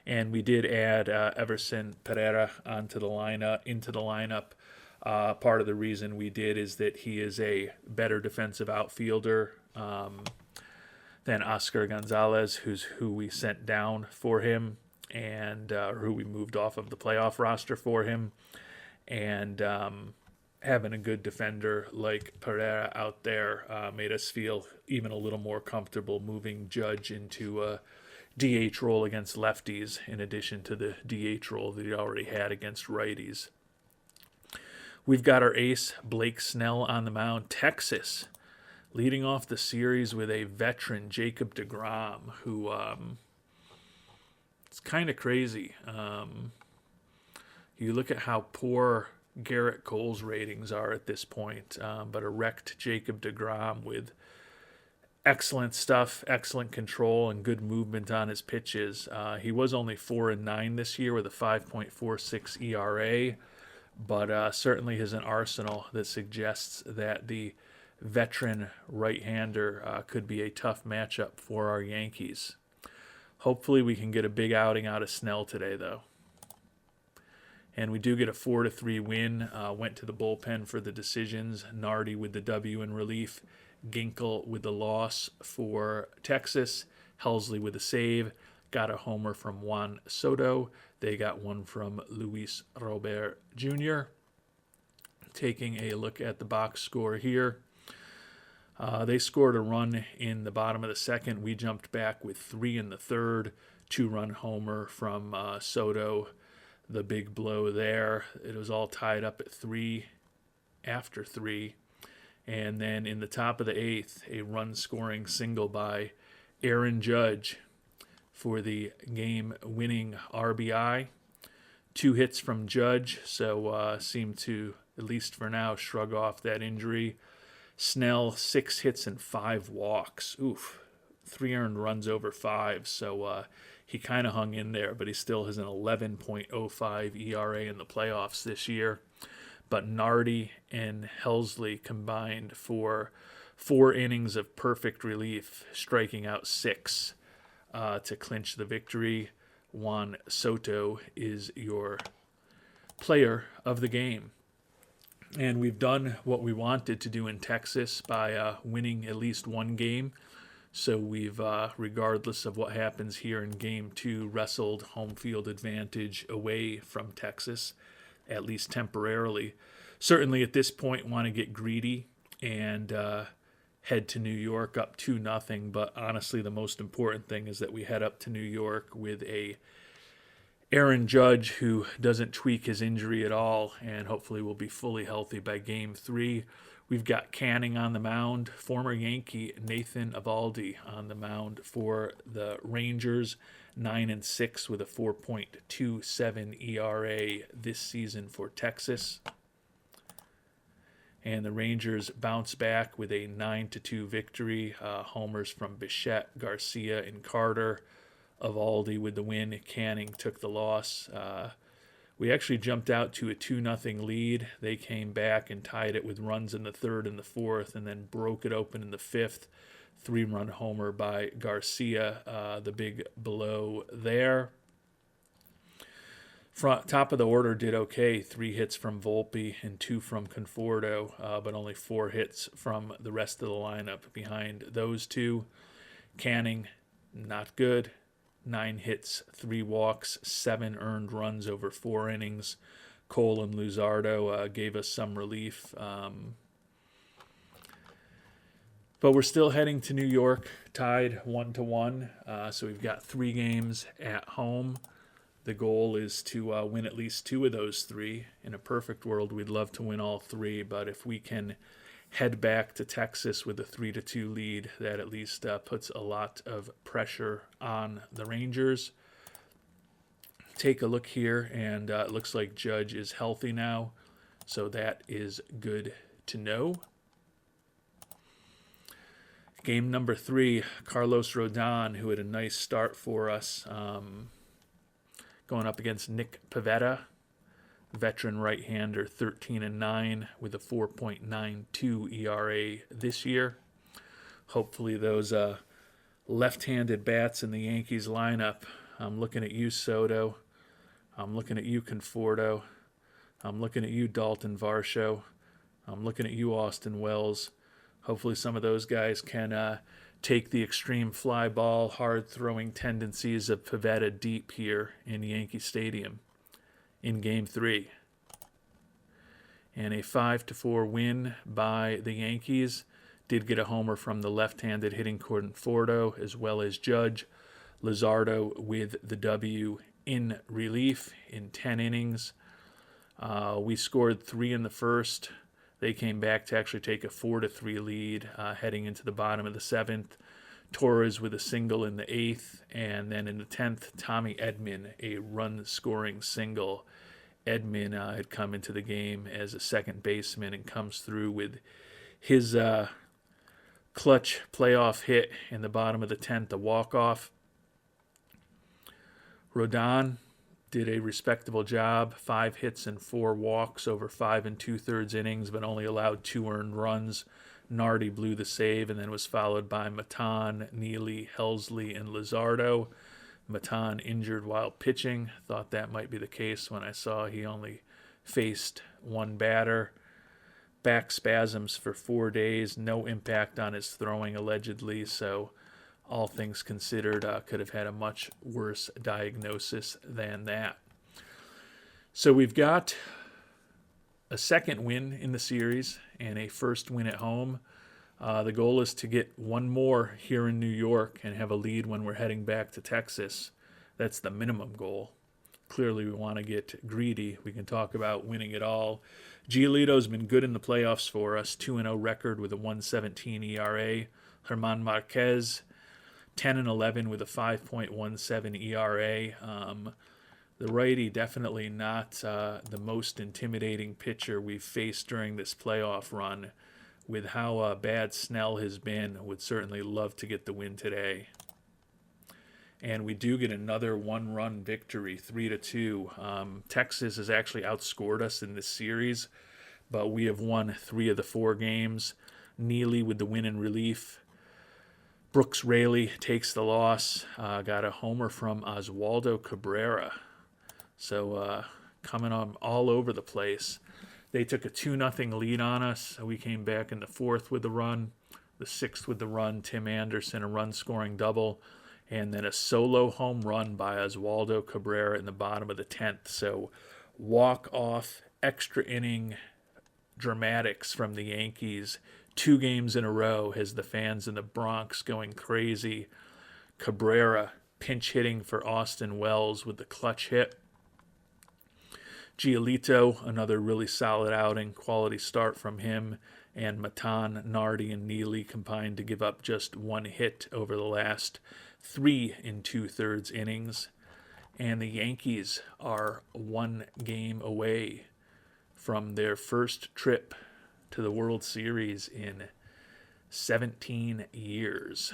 And we did add Everson Pereira into the lineup. Part of the reason we did is that he is a better defensive outfielder than Oscar Gonzalez, who we sent down for him, and who we moved off of the playoff roster for him. And having a good defender like Pereira out there made us feel even a little more comfortable moving Judge into a DH role against lefties in addition to the DH role that he already had against righties. We've got our ace, Blake Snell, on the mound. Texas leading off the series with a veteran, Jacob deGrom, who it's kind of crazy. You look at how poor Garrett Cole's ratings are at this point, but a wrecked Jacob deGrom with excellent stuff, excellent control, and good movement on his pitches. He was only 4-9 this year with a 5.46 ERA, but certainly has an arsenal that suggests that the veteran right-hander could be a tough matchup for our Yankees. Hopefully we can get a big outing out of Snell today, though. And we do get a 4-3 win. Went to the bullpen for the decisions. Nardi with the W in relief. Ginkel with the loss for Texas. Helsley with a save. Got a homer from Juan Soto. They got one from Luis Robert Jr. Taking a look at the box score here. They scored a run in the bottom of the second. We jumped back with 3 in the third. 2-run homer from Soto. The big blow there. It was all tied up at 3 after 3. And then in the top of the 8th, a run-scoring single by Aaron Judge for the game-winning RBI. 2 hits from Judge, so seemed to, at least for now, shrug off that injury. Snell, 6 hits and 5 walks. Oof. 3 earned runs over 5. So he kind of hung in there, but he still has an 11.05 ERA in the playoffs this year. But Nardi and Helsley combined for 4 innings of perfect relief, striking out 6 to clinch the victory. Juan Soto is your player of the game. And we've done what we wanted to do in Texas by winning at least one game. So we've, regardless of what happens here in Game 2, wrestled home field advantage away from Texas, at least temporarily. Certainly at this point want to get greedy and head to New York up 2-0. But honestly, the most important thing is that we head up to New York with a Aaron Judge who doesn't tweak his injury at all and hopefully will be fully healthy by Game 3. We've got Canning on the mound, former Yankee Nathan Eovaldi on the mound for the Rangers, 9-6 with a 4.27 ERA this season for Texas. And the Rangers bounce back with a 9-2 victory. Homers from Bichette, Garcia, and Carter. Eovaldi with the win. Canning took the loss. We actually jumped out to a 2-0 lead. They came back and tied it with runs in the 3rd and the 4th, and then broke it open in the 5th. 3-run homer by Garcia, the big blow there. Top of the order did okay. 3 hits from Volpe and 2 from Conforto, but only 4 hits from the rest of the lineup behind those two. Canning, not good. 9 hits, 3 walks, 7 earned runs over 4 innings. Cole and Luzardo gave us some relief. But we're still heading to New York, tied 1-1. So we've got 3 games at home. The goal is to win at least 2 of those 3. In a perfect world, we'd love to win all 3. But if we can head back to Texas with a 3-2 lead, that at least puts a lot of pressure on the Rangers. Take a look here, and it looks like Judge is healthy now, so that is good to know. Game number 3, Carlos Rodon, who had a nice start for us, going up against Nick Pivetta, veteran right-hander, 13-9 with a 4.92 ERA this year. Hopefully those left-handed bats in the Yankees lineup. I'm looking at you, Soto. I'm looking at you, Conforto. I'm looking at you, Dalton Varsho. I'm looking at you, Austin Wells. Hopefully some of those guys can take the extreme fly ball, hard-throwing tendencies of Pivetta deep here in Yankee Stadium in Game 3. And a 5-4 win by the Yankees. Did get a homer from the left-handed hitting Conforto as well as Judge. Luzardo with the W in relief in 10 innings. We scored 3 in the first. They came back to actually take a 4-3 lead heading into the bottom of the 7th. Torres with a single in the 8th, and then in the 10th, Tommy Edman, a run-scoring single. Edman had come into the game as a second baseman and comes through with his clutch playoff hit in the bottom of the 10th, a walk-off. Rodon did a respectable job, 5 hits and 4 walks over 5 2/3 innings, but only allowed 2 earned runs. Nardi blew the save and then was followed by Matan, Neely, Helsley, and Luzardo. Matan injured while pitching. Thought that might be the case when I saw he only faced 1 batter. Back spasms for 4 days. No impact on his throwing, allegedly. So all things considered, could have had a much worse diagnosis than that. So we've got a second win in the series and a first win at home. The goal is to get 1 more here in New York and have a lead when we're heading back to Texas. That's the minimum goal. Clearly, we want to get greedy. We can talk about winning it all. Giolito's been good in the playoffs for us. 2-0 record with a 1.17 ERA. German Marquez, 10-11 with a 5.17 ERA. The righty definitely not the most intimidating pitcher we've faced during this playoff run. with how bad Snell has been, would certainly love to get the win today. And we do get another one-run victory, 3-2. Texas has actually outscored us in this series, but we have won 3 of the 4 games. Neely with the win in relief. Brooks Raley takes the loss. Got a homer from Oswaldo Cabrera. So coming on all over the place. They took a 2-0 lead on us. We came back in the 4th with the run, the 6th with the run. Tim Anderson, a run-scoring double, and then a solo home run by Oswaldo Cabrera in the bottom of the 10th. So walk-off, extra inning dramatics from the Yankees. 2 games in a row has the fans in the Bronx going crazy. Cabrera pinch hitting for Austin Wells with the clutch hit. Giolito, another really solid outing, quality start from him, and Matan, Nardi, and Neely combined to give up just 1 hit over the last 3 2/3 innings. And the Yankees are 1 game away from their first trip to the World Series in 17 years.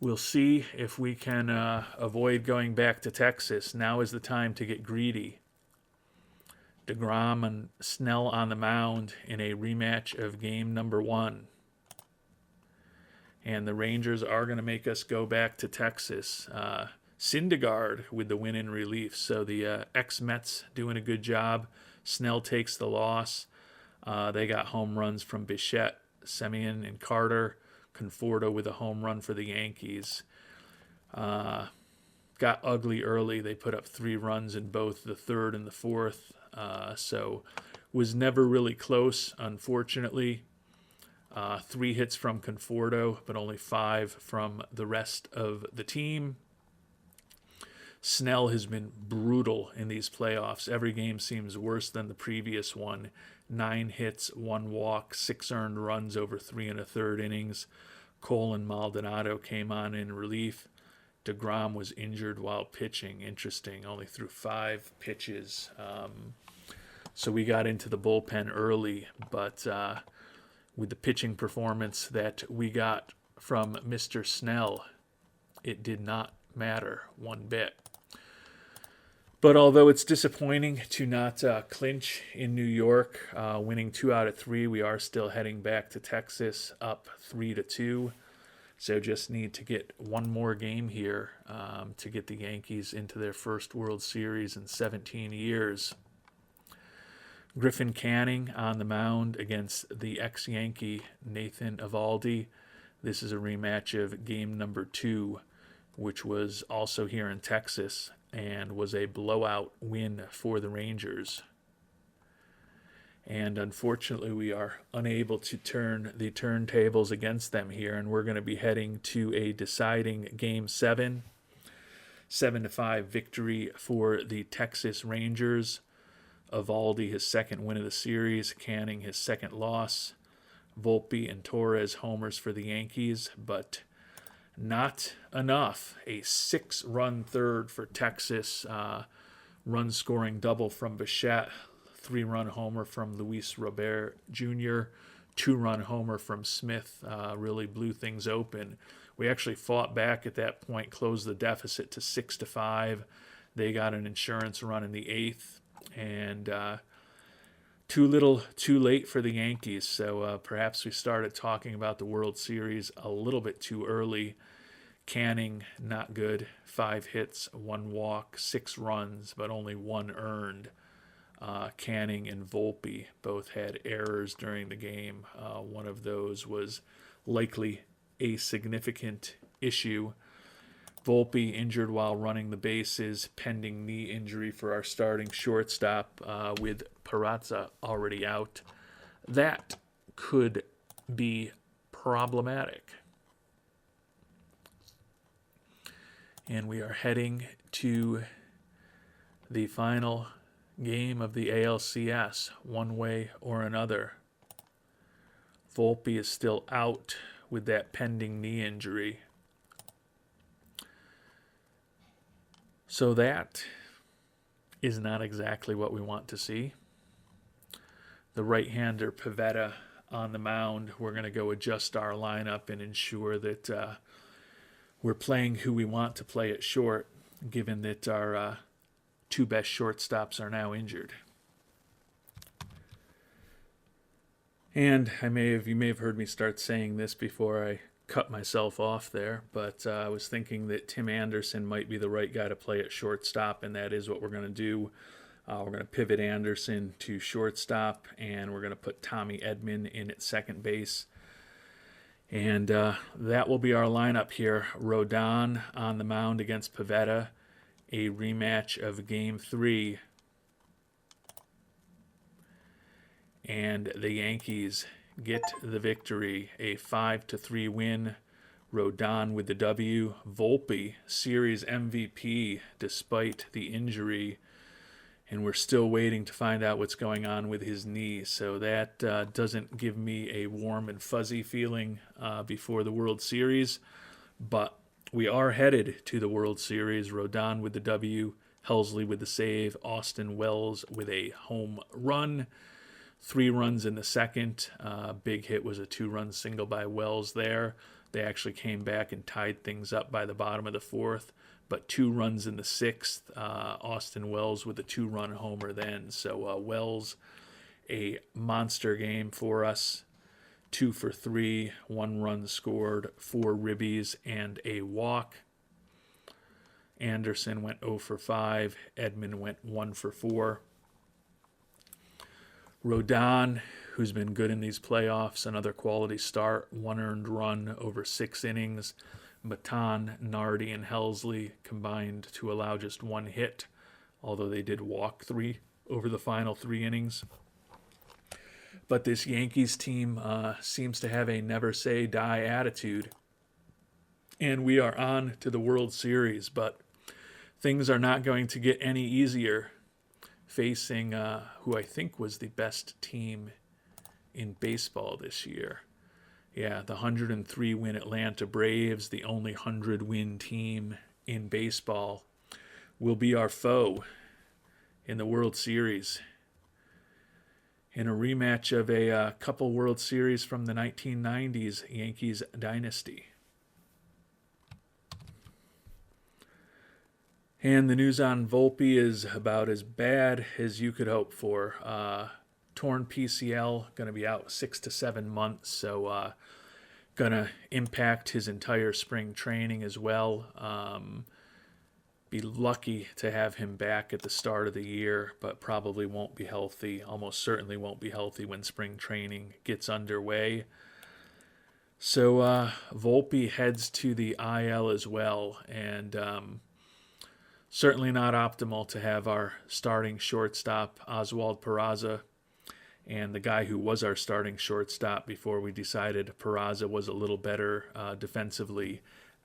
We'll see if we can avoid going back to Texas. Now is the time to get greedy. DeGrom and Snell on the mound in a rematch of game number 1. And the Rangers are going to make us go back to Texas. Syndergaard with the win in relief. So the ex-Mets doing a good job. Snell takes the loss. They got home runs from Bichette, Semien, and Carter. Conforto with a home run for the Yankees. Got ugly early. They put up 3 runs in both the 3rd and the 4th. So was never really close, unfortunately. 3 hits from Conforto, but only 5 from the rest of the team. Snell has been brutal in these playoffs. Every game seems worse than the previous one. 9 hits, 1 walk, 6 earned runs over 3 1/3 innings. Cole and Maldonado came on in relief. DeGrom was injured while pitching. Interesting, only threw 5 pitches. So we got into the bullpen early, but with the pitching performance that we got from Mr. Snell, it did not matter one bit. But although it's disappointing to not clinch in New York, winning 2 out of 3, we are still heading back to Texas, up 3-2. So just need to get 1 more game here to get the Yankees into their first World Series in 17 years. Griffin Canning on the mound against the ex-Yankee Nathan Eovaldi. This is a rematch of game number 2, which was also here in Texas, and was a blowout win for the Rangers. And unfortunately, we are unable to turn the turntables against them here, and we're going to be heading to a deciding Game 7. 7-5 victory for the Texas Rangers. Eovaldi, his 2nd win of the series. Canning, his 2nd loss. Volpe and Torres homers for the Yankees, but not enough. A 6-run third for Texas. Run-scoring double from Bichette. 3-run homer from Luis Robert Jr. 2-run homer from Smith. Really blew things open. We actually fought back at that point, closed the deficit to 6-5. They got an insurance run in the 8th. And too little, too late for the Yankees. So perhaps we started talking about the World Series a little bit too early. Canning, not good. 5 hits, 1 walk, 6 runs, but only 1 earned. Canning and Volpe both had errors during the game. One of those was likely a significant issue. Volpe injured while running the bases, pending knee injury for our starting shortstop with Peraza already out. That could be problematic. And we are heading to the final game of the ALCS, one way or another. Volpe is still out with that pending knee injury. So that is not exactly what we want to see. The right-hander Pivetta on the mound, we're going to go adjust our lineup and ensure that we're playing who we want to play at short, given that our two best shortstops are now injured. And you may have heard me start saying this before I cut myself off there, but I was thinking that Tim Anderson might be the right guy to play at shortstop, and that is what we're going to do. We're going to pivot Anderson to shortstop, and we're going to put Tommy Edman in at second base. And that will be our lineup here. Rodon on the mound against Pivetta, a rematch of Game 3. And the Yankees get the victory, a 5-3 win. Rodon with the W. Volpe, series MVP despite the injury. And we're still waiting to find out what's going on with his knee. So that doesn't give me a warm and fuzzy feeling before the World Series. But we are headed to the World Series. Rodon with the W, Helsley with the save, Austin Wells with a home run. 3 runs in the second. Big hit was a 2-run single by Wells there. They actually came back and tied things up by the bottom of the 4th. But 2 runs in the 6th. Austin Wells with a 2-run homer then. So Wells, a monster game for us. 2 for 3, 1 run scored, 4 ribbies, and a walk. Anderson went 0 for 5. Edman went 1 for 4. Rodon, who's been good in these playoffs, another quality start, 1 earned run over 6 innings. Matan, Nardi, and Helsley combined to allow just 1 hit, although they did walk 3 over the final 3 innings. But this Yankees team seems to have a never-say-die attitude, and we are on to the World Series, but things are not going to get any easier facing who I think was the best team in baseball this year. Yeah, the 103-win Atlanta Braves, the only 100-win team in baseball, will be our foe in the World Series. In a rematch of a couple World Series from the 1990s Yankees dynasty. And the news on Volpe is about as bad as you could hope for. Torn PCL, going to be out 6 to 7 months, so going to impact his entire spring training as well. Be lucky to have him back at the start of the year, but probably won't be healthy. Almost certainly won't be healthy when spring training gets underway. So Volpe heads to the IL as well, and certainly not optimal to have our starting shortstop, Oswald Peraza, and the guy who was our starting shortstop before we decided Peraza was a little better defensively,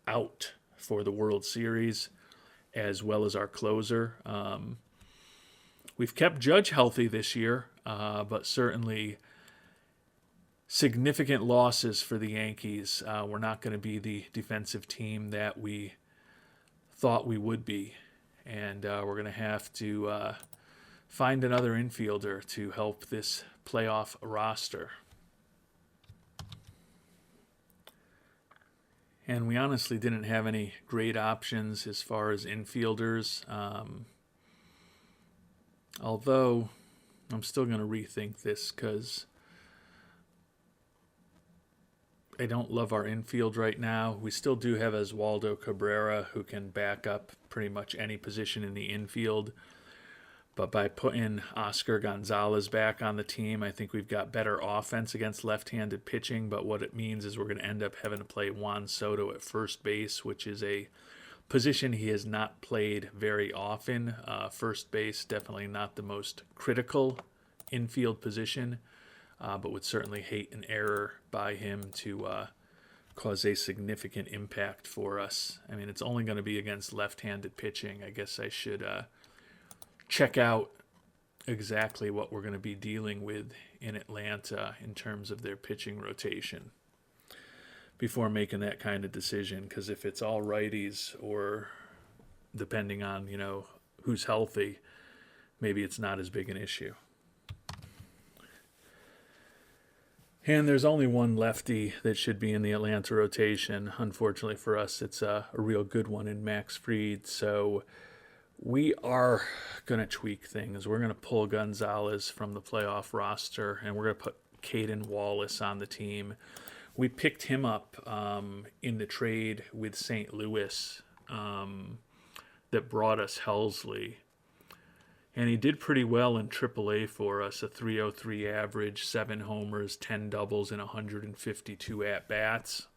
out for the World Series, as well as our closer. We've kept Judge healthy this year, but certainly significant losses for the Yankees. We're not going to be the defensive team that we thought we would be, and we're going to have to find another infielder to help this playoff roster. And we honestly didn't have any great options as far as infielders. Although I'm still going to rethink this because I don't love our infield right now. We still do have Oswaldo Cabrera, who can back up pretty much any position in the infield. But by putting Oscar Gonzalez back on the team, I think we've got better offense against left-handed pitching. But what it means is we're going to end up having to play Juan Soto at first base, which is a position he has not played very often. First base, definitely not the most critical infield position, but would certainly hate an error by him to cause a significant impact for us. I mean, it's only going to be against left-handed pitching. I guess I should check out exactly what we're going to be dealing with in Atlanta in terms of their pitching rotation before making that kind of decision, because if it's all righties or depending on, who's healthy, maybe it's not as big an issue. And there's only one lefty that should be in the Atlanta rotation. Unfortunately for us, it's a real good one in Max Fried. So we are going to tweak things. We're going to pull Gonzalez from the playoff roster, and we're going to put Caden Wallace on the team. We picked him up in the trade with St. Louis that brought us Helsley. And he did pretty well in AAA for us, a 303 average, 7 homers, 10 doubles, and 152 at-bats.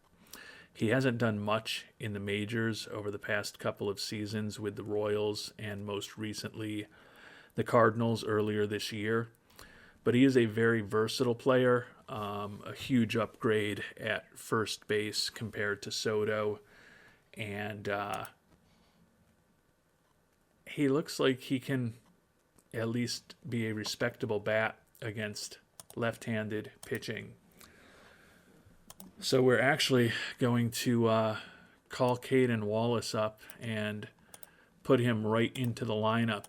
He hasn't done much in the majors over the past couple of seasons with the Royals and most recently the Cardinals earlier this year. But he is a very versatile player, a huge upgrade at first base compared to Soto. And he looks like he can at least be a respectable bat against left-handed pitching. So we're actually going to call Caden Wallace up and put him right into the lineup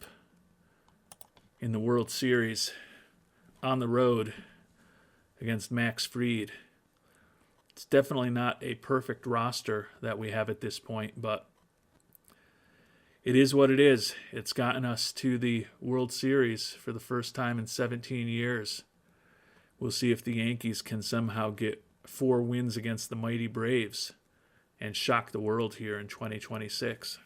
in the World Series on the road against Max Fried. It's definitely not a perfect roster that we have at this point, but it is what it is. It's gotten us to the World Series for the first time in 17 years. We'll see if the Yankees can somehow get 4 wins against the mighty Braves and shock the world here in 2026.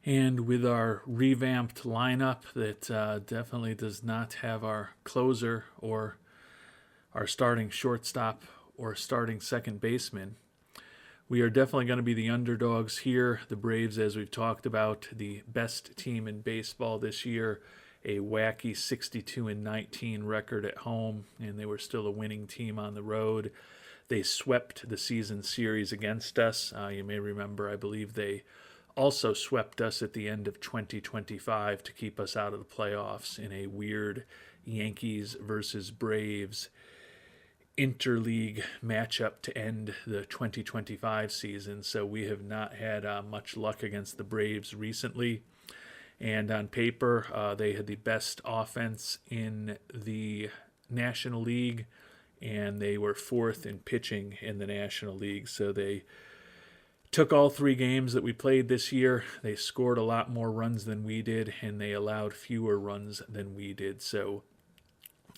And with our revamped lineup that definitely does not have our closer or our starting shortstop or starting second baseman, we are definitely going to be the underdogs here. The Braves, as we've talked about, the best team in baseball this year, a wacky 62-19 record at home, and they were still a winning team on the road. They swept the season series against us. You may remember, I believe they also swept us at the end of 2025 to keep us out of the playoffs in a weird Yankees versus Braves interleague matchup to end the 2025 season. So we have not had much luck against the Braves recently. And on paper, they had the best offense in the National League, and they were 4th in pitching in the National League. So they took all 3 games that we played this year. They scored a lot more runs than we did, and they allowed fewer runs than we did. So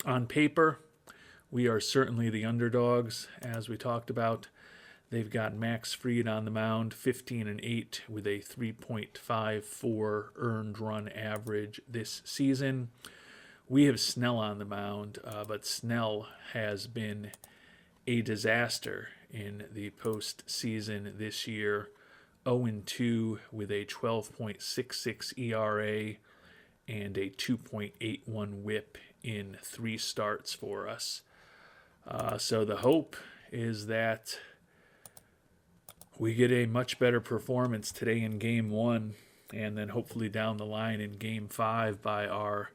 on paper, we are certainly the underdogs, as we talked about. They've got Max Fried on the mound, 15-8 with a 3.54 earned run average this season. We have Snell on the mound, but Snell has been a disaster in the postseason this year. 0-2 with a 12.66 ERA and a 2.81 whip in 3 starts for us. So the hope is that we get a much better performance today in Game 1 and then hopefully down the line in Game 5 by our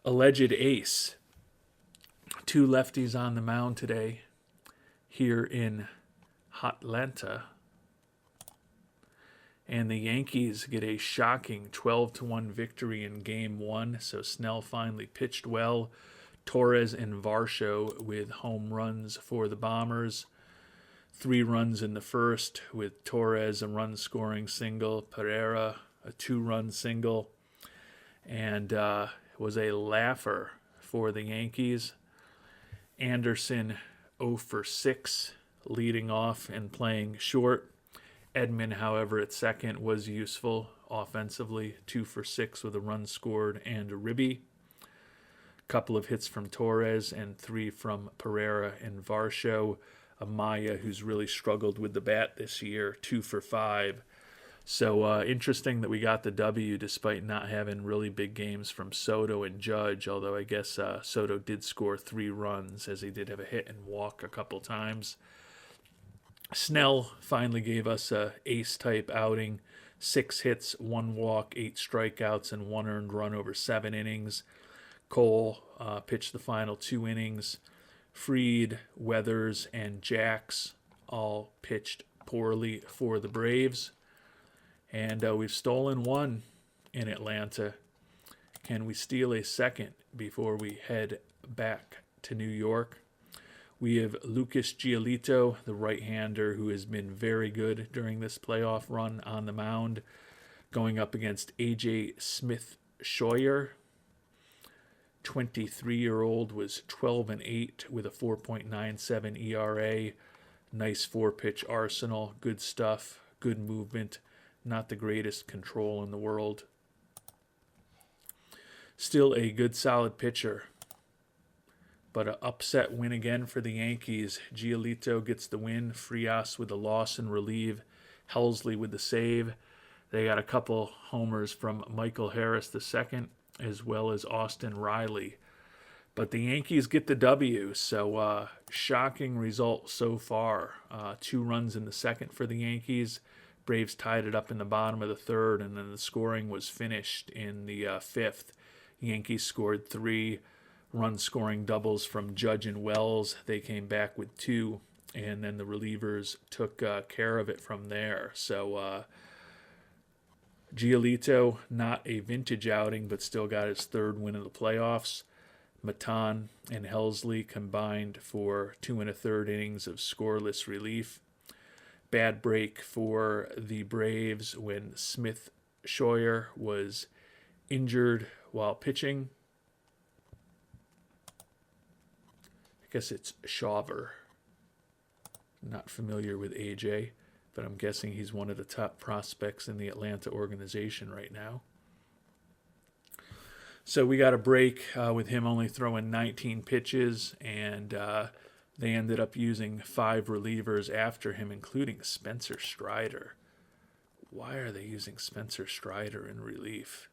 alleged ace. 2 lefties on the mound today here in Atlanta. And the Yankees get a shocking 12-1 victory in Game 1. So Snell finally pitched well. Torres and Varsho with home runs for the Bombers. 3 runs in the first with Torres a run-scoring single, Pereira a 2-run single, and it was a laugher for the Yankees. Anderson 0 for 6, leading off and playing short. Edman, however, at second was useful offensively, 2 for 6 with a run scored and a ribby. Couple of hits from Torres and 3 from Pereira and Varsho. Amaya, who's really struggled with the bat this year, 2 for 5. So interesting that we got the W despite not having really big games from Soto and Judge, although I guess Soto did score 3 runs as he did have a hit and walk a couple times. Snell finally gave us a ace-type outing, 6 hits, 1 walk, 8 strikeouts, and 1 earned run over 7 innings. Cole pitched the final 2 innings. Fried, Weathers, and Jax all pitched poorly for the Braves. And we've stolen one in Atlanta. Can we steal a second before we head back to New York? We have Lucas Giolito, the right-hander, who has been very good during this playoff run on the mound, going up against A.J. Smith-Scheuer. 23-year-old was 12-8 with a 4.97 ERA. Nice four-pitch arsenal, good stuff, good movement, not the greatest control in the world. Still a good solid pitcher, but an upset win again for the Yankees. Giolito gets the win, Frias with the loss and relieve, Helsley with the save. They got a couple homers from Michael Harris II, as well as Austin Riley. But the Yankees get the W, so shocking result so far. 2 runs in the second for the Yankees. Braves tied it up in the bottom of the third, and then the scoring was finished in the fifth. Yankees scored 3 run-scoring doubles from Judge and Wells. They came back with 2, and then the relievers took care of it from there. So Giolito, not a vintage outing, but still got his 3rd win of the playoffs. Matan and Helsley combined for 2 1/3 innings of scoreless relief. Bad break for the Braves when Smith-Scheuer was injured while pitching. I guess it's Schauber. Not familiar with AJ, but I'm guessing he's one of the top prospects in the Atlanta organization right now. So we got a break with him only throwing 19 pitches, and they ended up using 5 relievers after him, including Spencer Strider. Why are they using Spencer Strider in relief?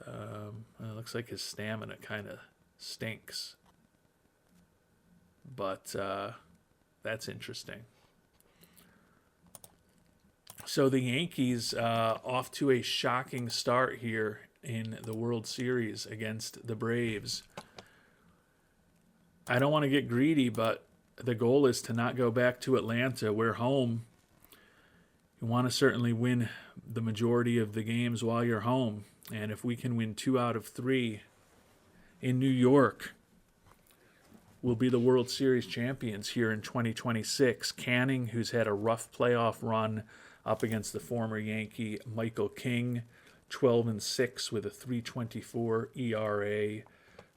It looks like his stamina kind of stinks. But that's interesting. So the Yankees off to a shocking start here in the World Series against the Braves. I don't want to get greedy, but the goal is to not go back to Atlanta. We're home. You want to certainly win the majority of the games while you're home. And if we can win 2 out of 3 in New York, we'll be the World Series champions here in 2026. Canning, who's had a rough playoff run up against the former Yankee Michael King, 12-6 with a 3.24 ERA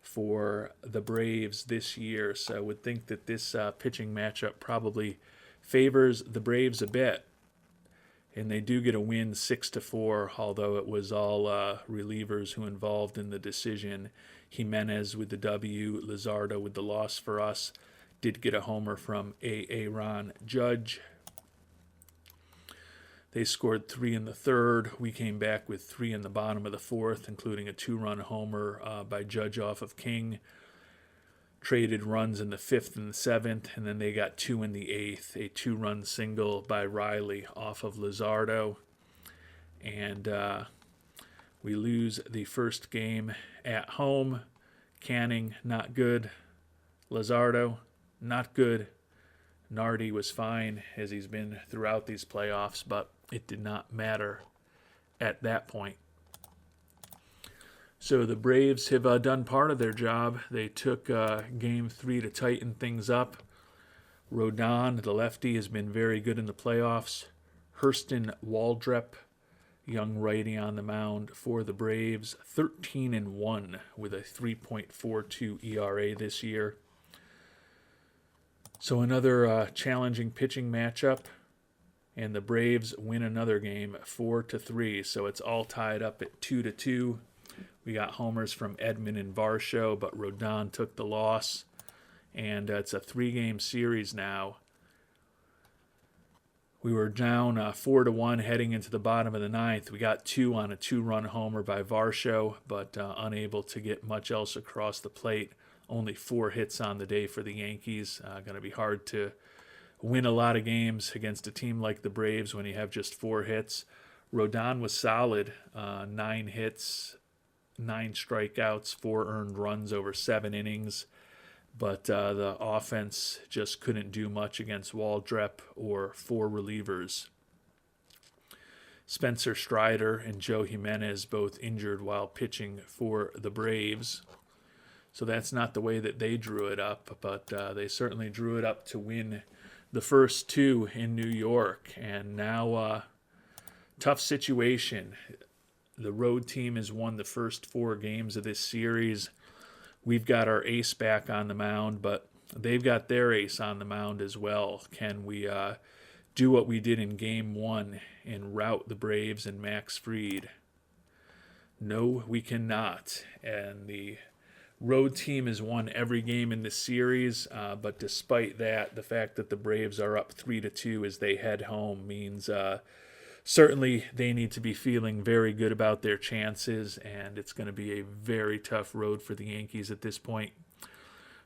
for the Braves this year. So I would think that this pitching matchup probably favors the Braves a bit. And they do get a win 6-4, although it was all relievers who involved in the decision. Jimenez with the W, Luzardo with the loss for us. Did get a homer from Aaron Judge. They scored 3 in the third. We came back with 3 in the bottom of the fourth, including a 2-run homer by Judge off of King. Traded runs in the 5th and the 7th, and then they got 2 in the 8th. A 2-run single by Riley off of Luzardo. And we lose the first game at home. Canning, not good. Luzardo, not good. Nardi was fine, as he's been throughout these playoffs, but it did not matter at that point. So the Braves have done part of their job. They took Game 3 to tighten things up. Rodon, the lefty, has been very good in the playoffs. Hurston Waldrep, young righty on the mound for the Braves, 13-1 with a 3.42 ERA this year. So another challenging pitching matchup, and the Braves win another game 4-3. So it's all tied up at 2-2. We got homers from Edman and Varsho, but Rodon took the loss, and it's a 3-game series now. We were down 4-1 heading into the bottom of the 9th. We got 2 on a 2-run homer by Varsho, but unable to get much else across the plate. Only 4 hits on the day for the Yankees. Going to be hard to win a lot of games against a team like the Braves when you have just 4 hits. Rodon was solid, 9 hits, 9 strikeouts, 4 earned runs over 7 innings. But the offense just couldn't do much against Waldrep or 4 relievers. Spencer Strider and Joe Jimenez both injured while pitching for the Braves. So that's not the way that they drew it up, but they certainly drew it up to win the first two in New York. And now, tough situation. The road team has won the first 4 games of this series. We've got our ace back on the mound, but they've got their ace on the mound as well. Can we do what we did in Game 1 and rout the Braves and Max Fried? No, we cannot. And the road team has won every game in this series, but despite that, the fact that the Braves are up 3-2 as they head home means certainly they need to be feeling very good about their chances, and it's going to be a very tough road for the Yankees at this point.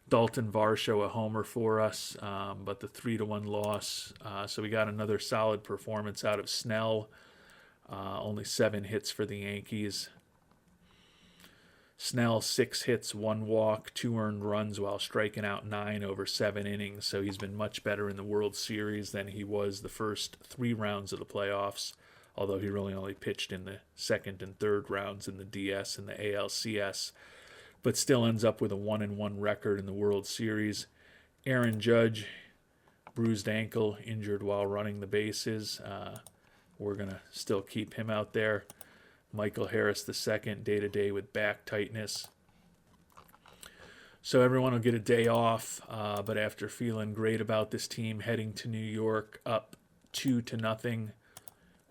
Dalton Varsho a homer for us, but the 3-1 loss. So we got another solid performance out of Snell. Only 7 hits for the Yankees. Snell 6 hits, 1 walk, 2 earned runs while striking out 9 over 7 innings. So he's been much better in the World Series than he was the first 3 rounds of the playoffs, although he really only pitched in the second and third rounds in the DS and the ALCS, but still ends up with a 1-1 record in the World Series. Aaron Judge, bruised ankle, injured while running the bases. We're going to still keep him out there. Michael Harris II, day-to-day with back tightness. So everyone will get a day off, but after feeling great about this team heading to New York up 2-0,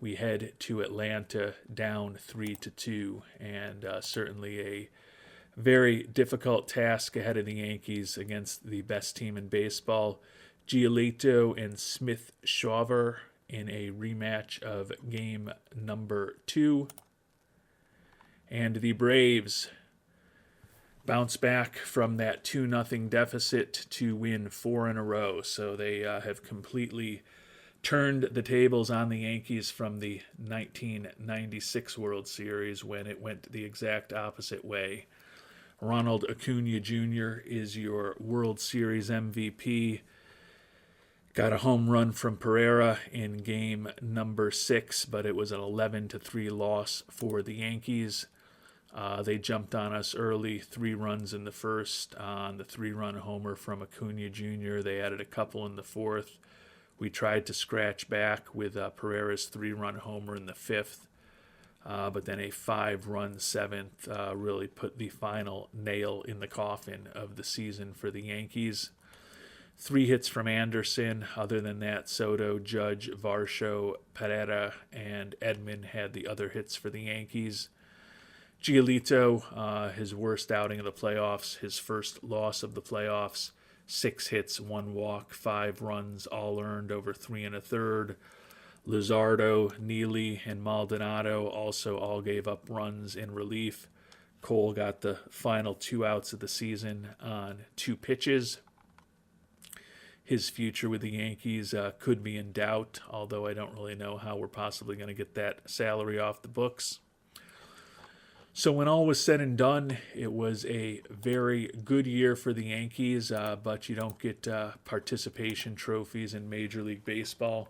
we head to Atlanta down 3-2, and certainly a very difficult task ahead of the Yankees against the best team in baseball. Giolito and Smith-Shawver in a rematch of game number 2. And the Braves bounce back from that 2-0 deficit to win 4 in a row. So they have completely turned the tables on the Yankees from the 1996 World Series when it went the exact opposite way. Ronald Acuna Jr. is your World Series MVP. Got a home run from Pereira in game number 6, but it was an 11-3 loss for the Yankees. They jumped on us early, 3 runs in the first on the 3-run homer from Acuna Jr. They added a couple in the 4th. We tried to scratch back with Pereira's 3-run homer in the 5th, but then a 5-run 7th really put the final nail in the coffin of the season for the Yankees. 3 hits from Anderson. Other than that, Soto, Judge, Varsho, Pereira, and Edman had the other hits for the Yankees. Giolito, his worst outing of the playoffs, his first loss of the playoffs, 6 hits, 1 walk, 5 runs, all earned over 3 1/3. Luzardo, Neely, and Maldonado also all gave up runs in relief. Cole got the final 2 outs of the season on 2 pitches. His future with the Yankees could be in doubt, although I don't really know how we're possibly going to get that salary off the books. So when all was said and done, it was a very good year for the Yankees, but you don't get participation trophies in Major League Baseball.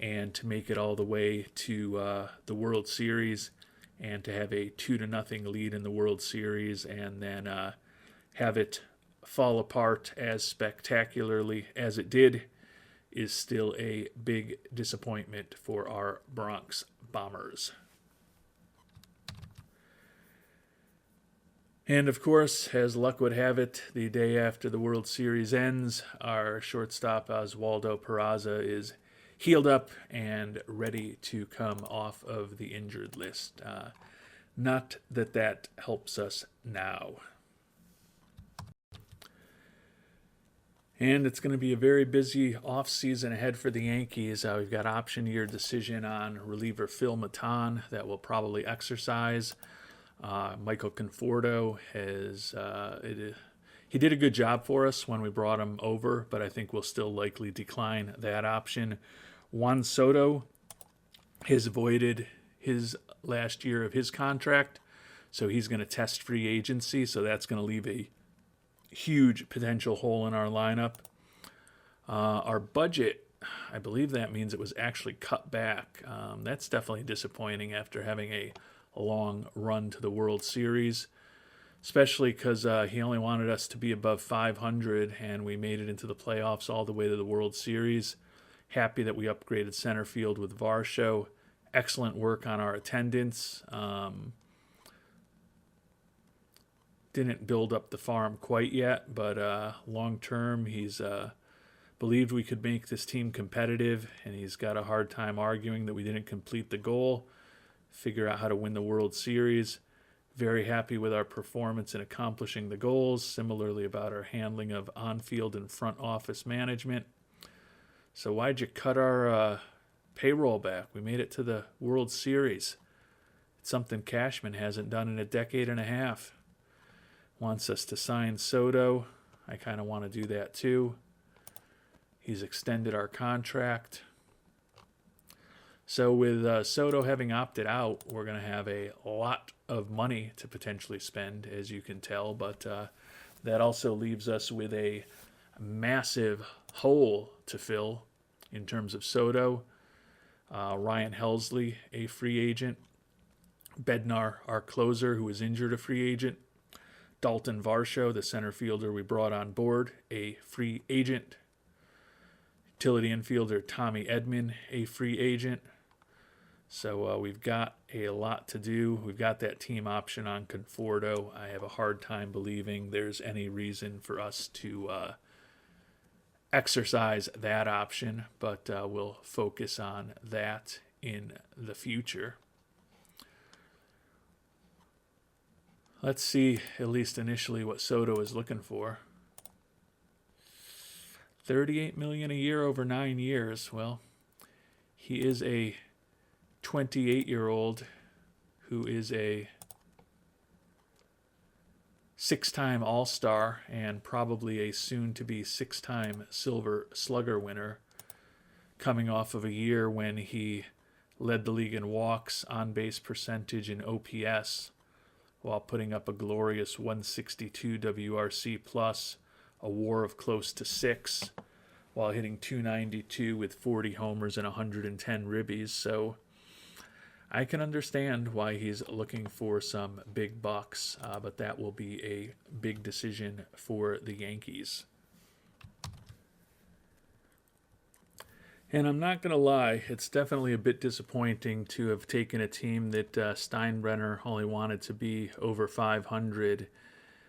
And to make it all the way to the World Series and to have a 2-0 lead in the World Series and then have it fall apart as spectacularly as it did is still a big disappointment for our Bronx Bombers. And of course, as luck would have it, the day after the World Series ends, our shortstop Oswaldo Peraza is healed up and ready to come off of the injured list. Not that that helps us now. And it's going to be a very busy offseason ahead for the Yankees. We've got option year decision on reliever Phil Maton that will probably exercise. Michael Conforto he did a good job for us when we brought him over, but I think we'll still likely decline that option. Juan Soto has voided his last year of his contract, so he's going to test free agency, so that's going to leave a huge potential hole in our lineup. Our budget I believe that means it was actually cut back. That's definitely disappointing after having a long run to the World Series, especially because he only wanted us to be above 500, and we made it into the playoffs all the way to the World Series. Happy that we upgraded center field with Varsho. Excellent work on our attendance. Didn't build up the farm quite yet, but long term, he's believed we could make this team competitive, and he's got a hard time arguing that we didn't complete the goal, figure out how to win the World Series. Very happy with our performance in accomplishing the goals, similarly about our handling of on-field and front office management. So why'd you cut our payroll back? We made it to the World Series. It's something Cashman hasn't done in a decade and a half. Wants us to sign Soto. I kind of want to do that too. He's extended our contract. So with Soto having opted out, we're going to have a lot of money to potentially spend, as you can tell. But that also leaves us with a massive hole to fill in terms of Soto. Ryan Helsley, a free agent. Bednar, our closer, who was injured, a free agent. Dalton Varsho, the center fielder we brought on board, a free agent. Utility infielder Tommy Edman, a free agent. So we've got a lot to do. We've got that team option on Conforto. I have a hard time believing there's any reason for us to exercise that option, but we'll focus on that in the future. Let's see, at least initially, what Soto is looking for. $38 million a year over 9 years. Well, he is a 28-year-old who is a 6-time All-Star and probably a soon-to-be 6-time Silver Slugger winner, coming off of a year when he led the league in walks, on-base percentage, and OPS, while putting up a glorious 162 WRC plus, a WAR of close to 6, while hitting 292 with 40 homers and 110 ribbies. So I can understand why he's looking for some big bucks, but that will be a big decision for the Yankees. And I'm not going to lie, it's definitely a bit disappointing to have taken a team that Steinbrenner only wanted to be over 500,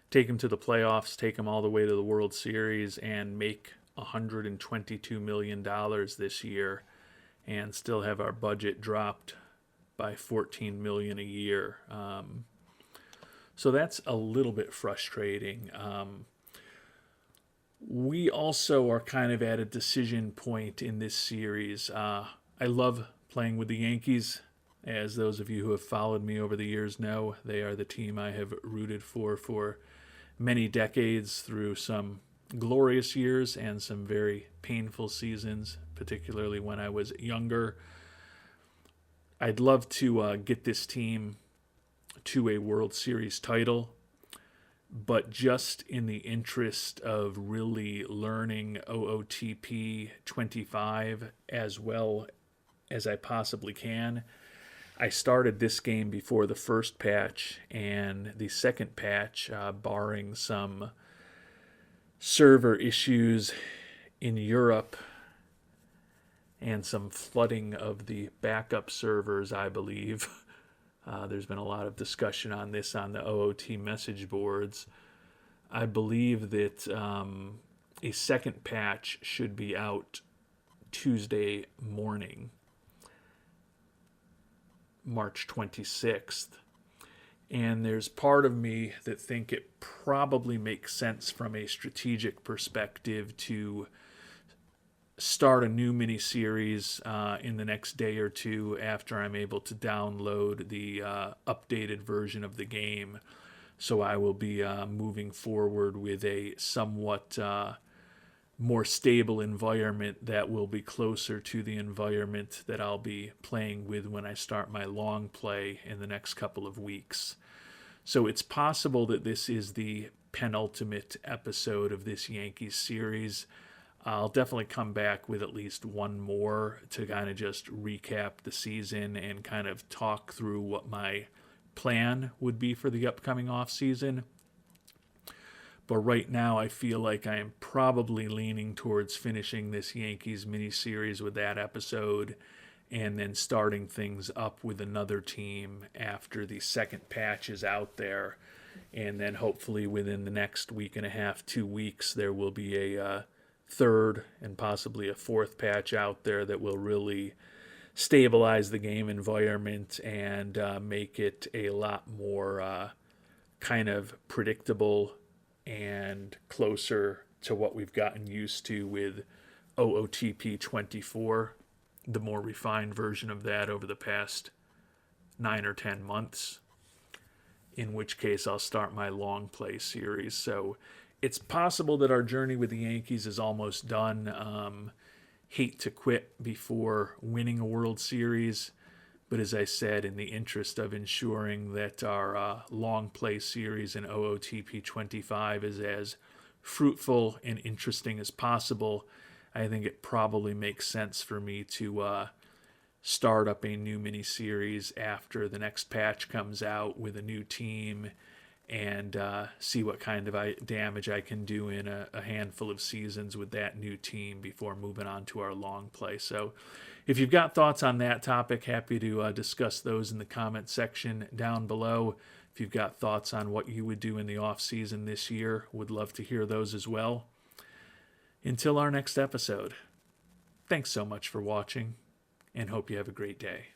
take them to the playoffs, take them all the way to the World Series, and make $122 million this year, and still have our budget dropped by $14 million a year. So that's a little bit frustrating. We also are kind of at a decision point in this series. I love playing with the Yankees. As those of you who have followed me over the years know, they are the team I have rooted for many decades, through some glorious years and some very painful seasons, particularly when I was younger. I'd love to get this team to a World Series title, but just in the interest of really learning OOTP 25 as well as I possibly can, I started this game before the first patch, and the second patch, barring some server issues in Europe and some flooding of the backup servers, I believe. There's been a lot of discussion on this on the OOT message boards. I believe that a second patch should be out Tuesday morning, March 26th. And there's part of me that think it probably makes sense from a strategic perspective to start a new mini-series in the next day or two after I'm able to download the updated version of the game. So I will be moving forward with a somewhat more stable environment that will be closer to the environment that I'll be playing with when I start my long play in the next couple of weeks. So it's possible that this is the penultimate episode of this Yankees series. I'll definitely come back with at least one more to kind of just recap the season and kind of talk through what my plan would be for the upcoming off season. But right now, I feel like I am probably leaning towards finishing this Yankees miniseries with that episode and then starting things up with another team after the second patch is out there. And then hopefully within the next week and a half, 2 weeks, there will be a third and possibly a fourth patch out there that will really stabilize the game environment and make it a lot more kind of predictable and closer to what we've gotten used to with OOTP 24, the more refined version of that over the past 9 or 10 months, in which case I'll start my long play series. So it's possible that our journey with the Yankees is almost done. Hate to quit before winning a World Series, but as I said, in the interest of ensuring that our long play series in OOTP 25 is as fruitful and interesting as possible, I think it probably makes sense for me to start up a new mini series after the next patch comes out with a new team and see what kind of damage I can do in a handful of seasons with that new team before moving on to our long play. So if you've got thoughts on that topic, happy to discuss those in the comment section down below. If you've got thoughts on what you would do in the off season this year, would love to hear those as well. Until our next episode, thanks so much for watching and hope you have a great day.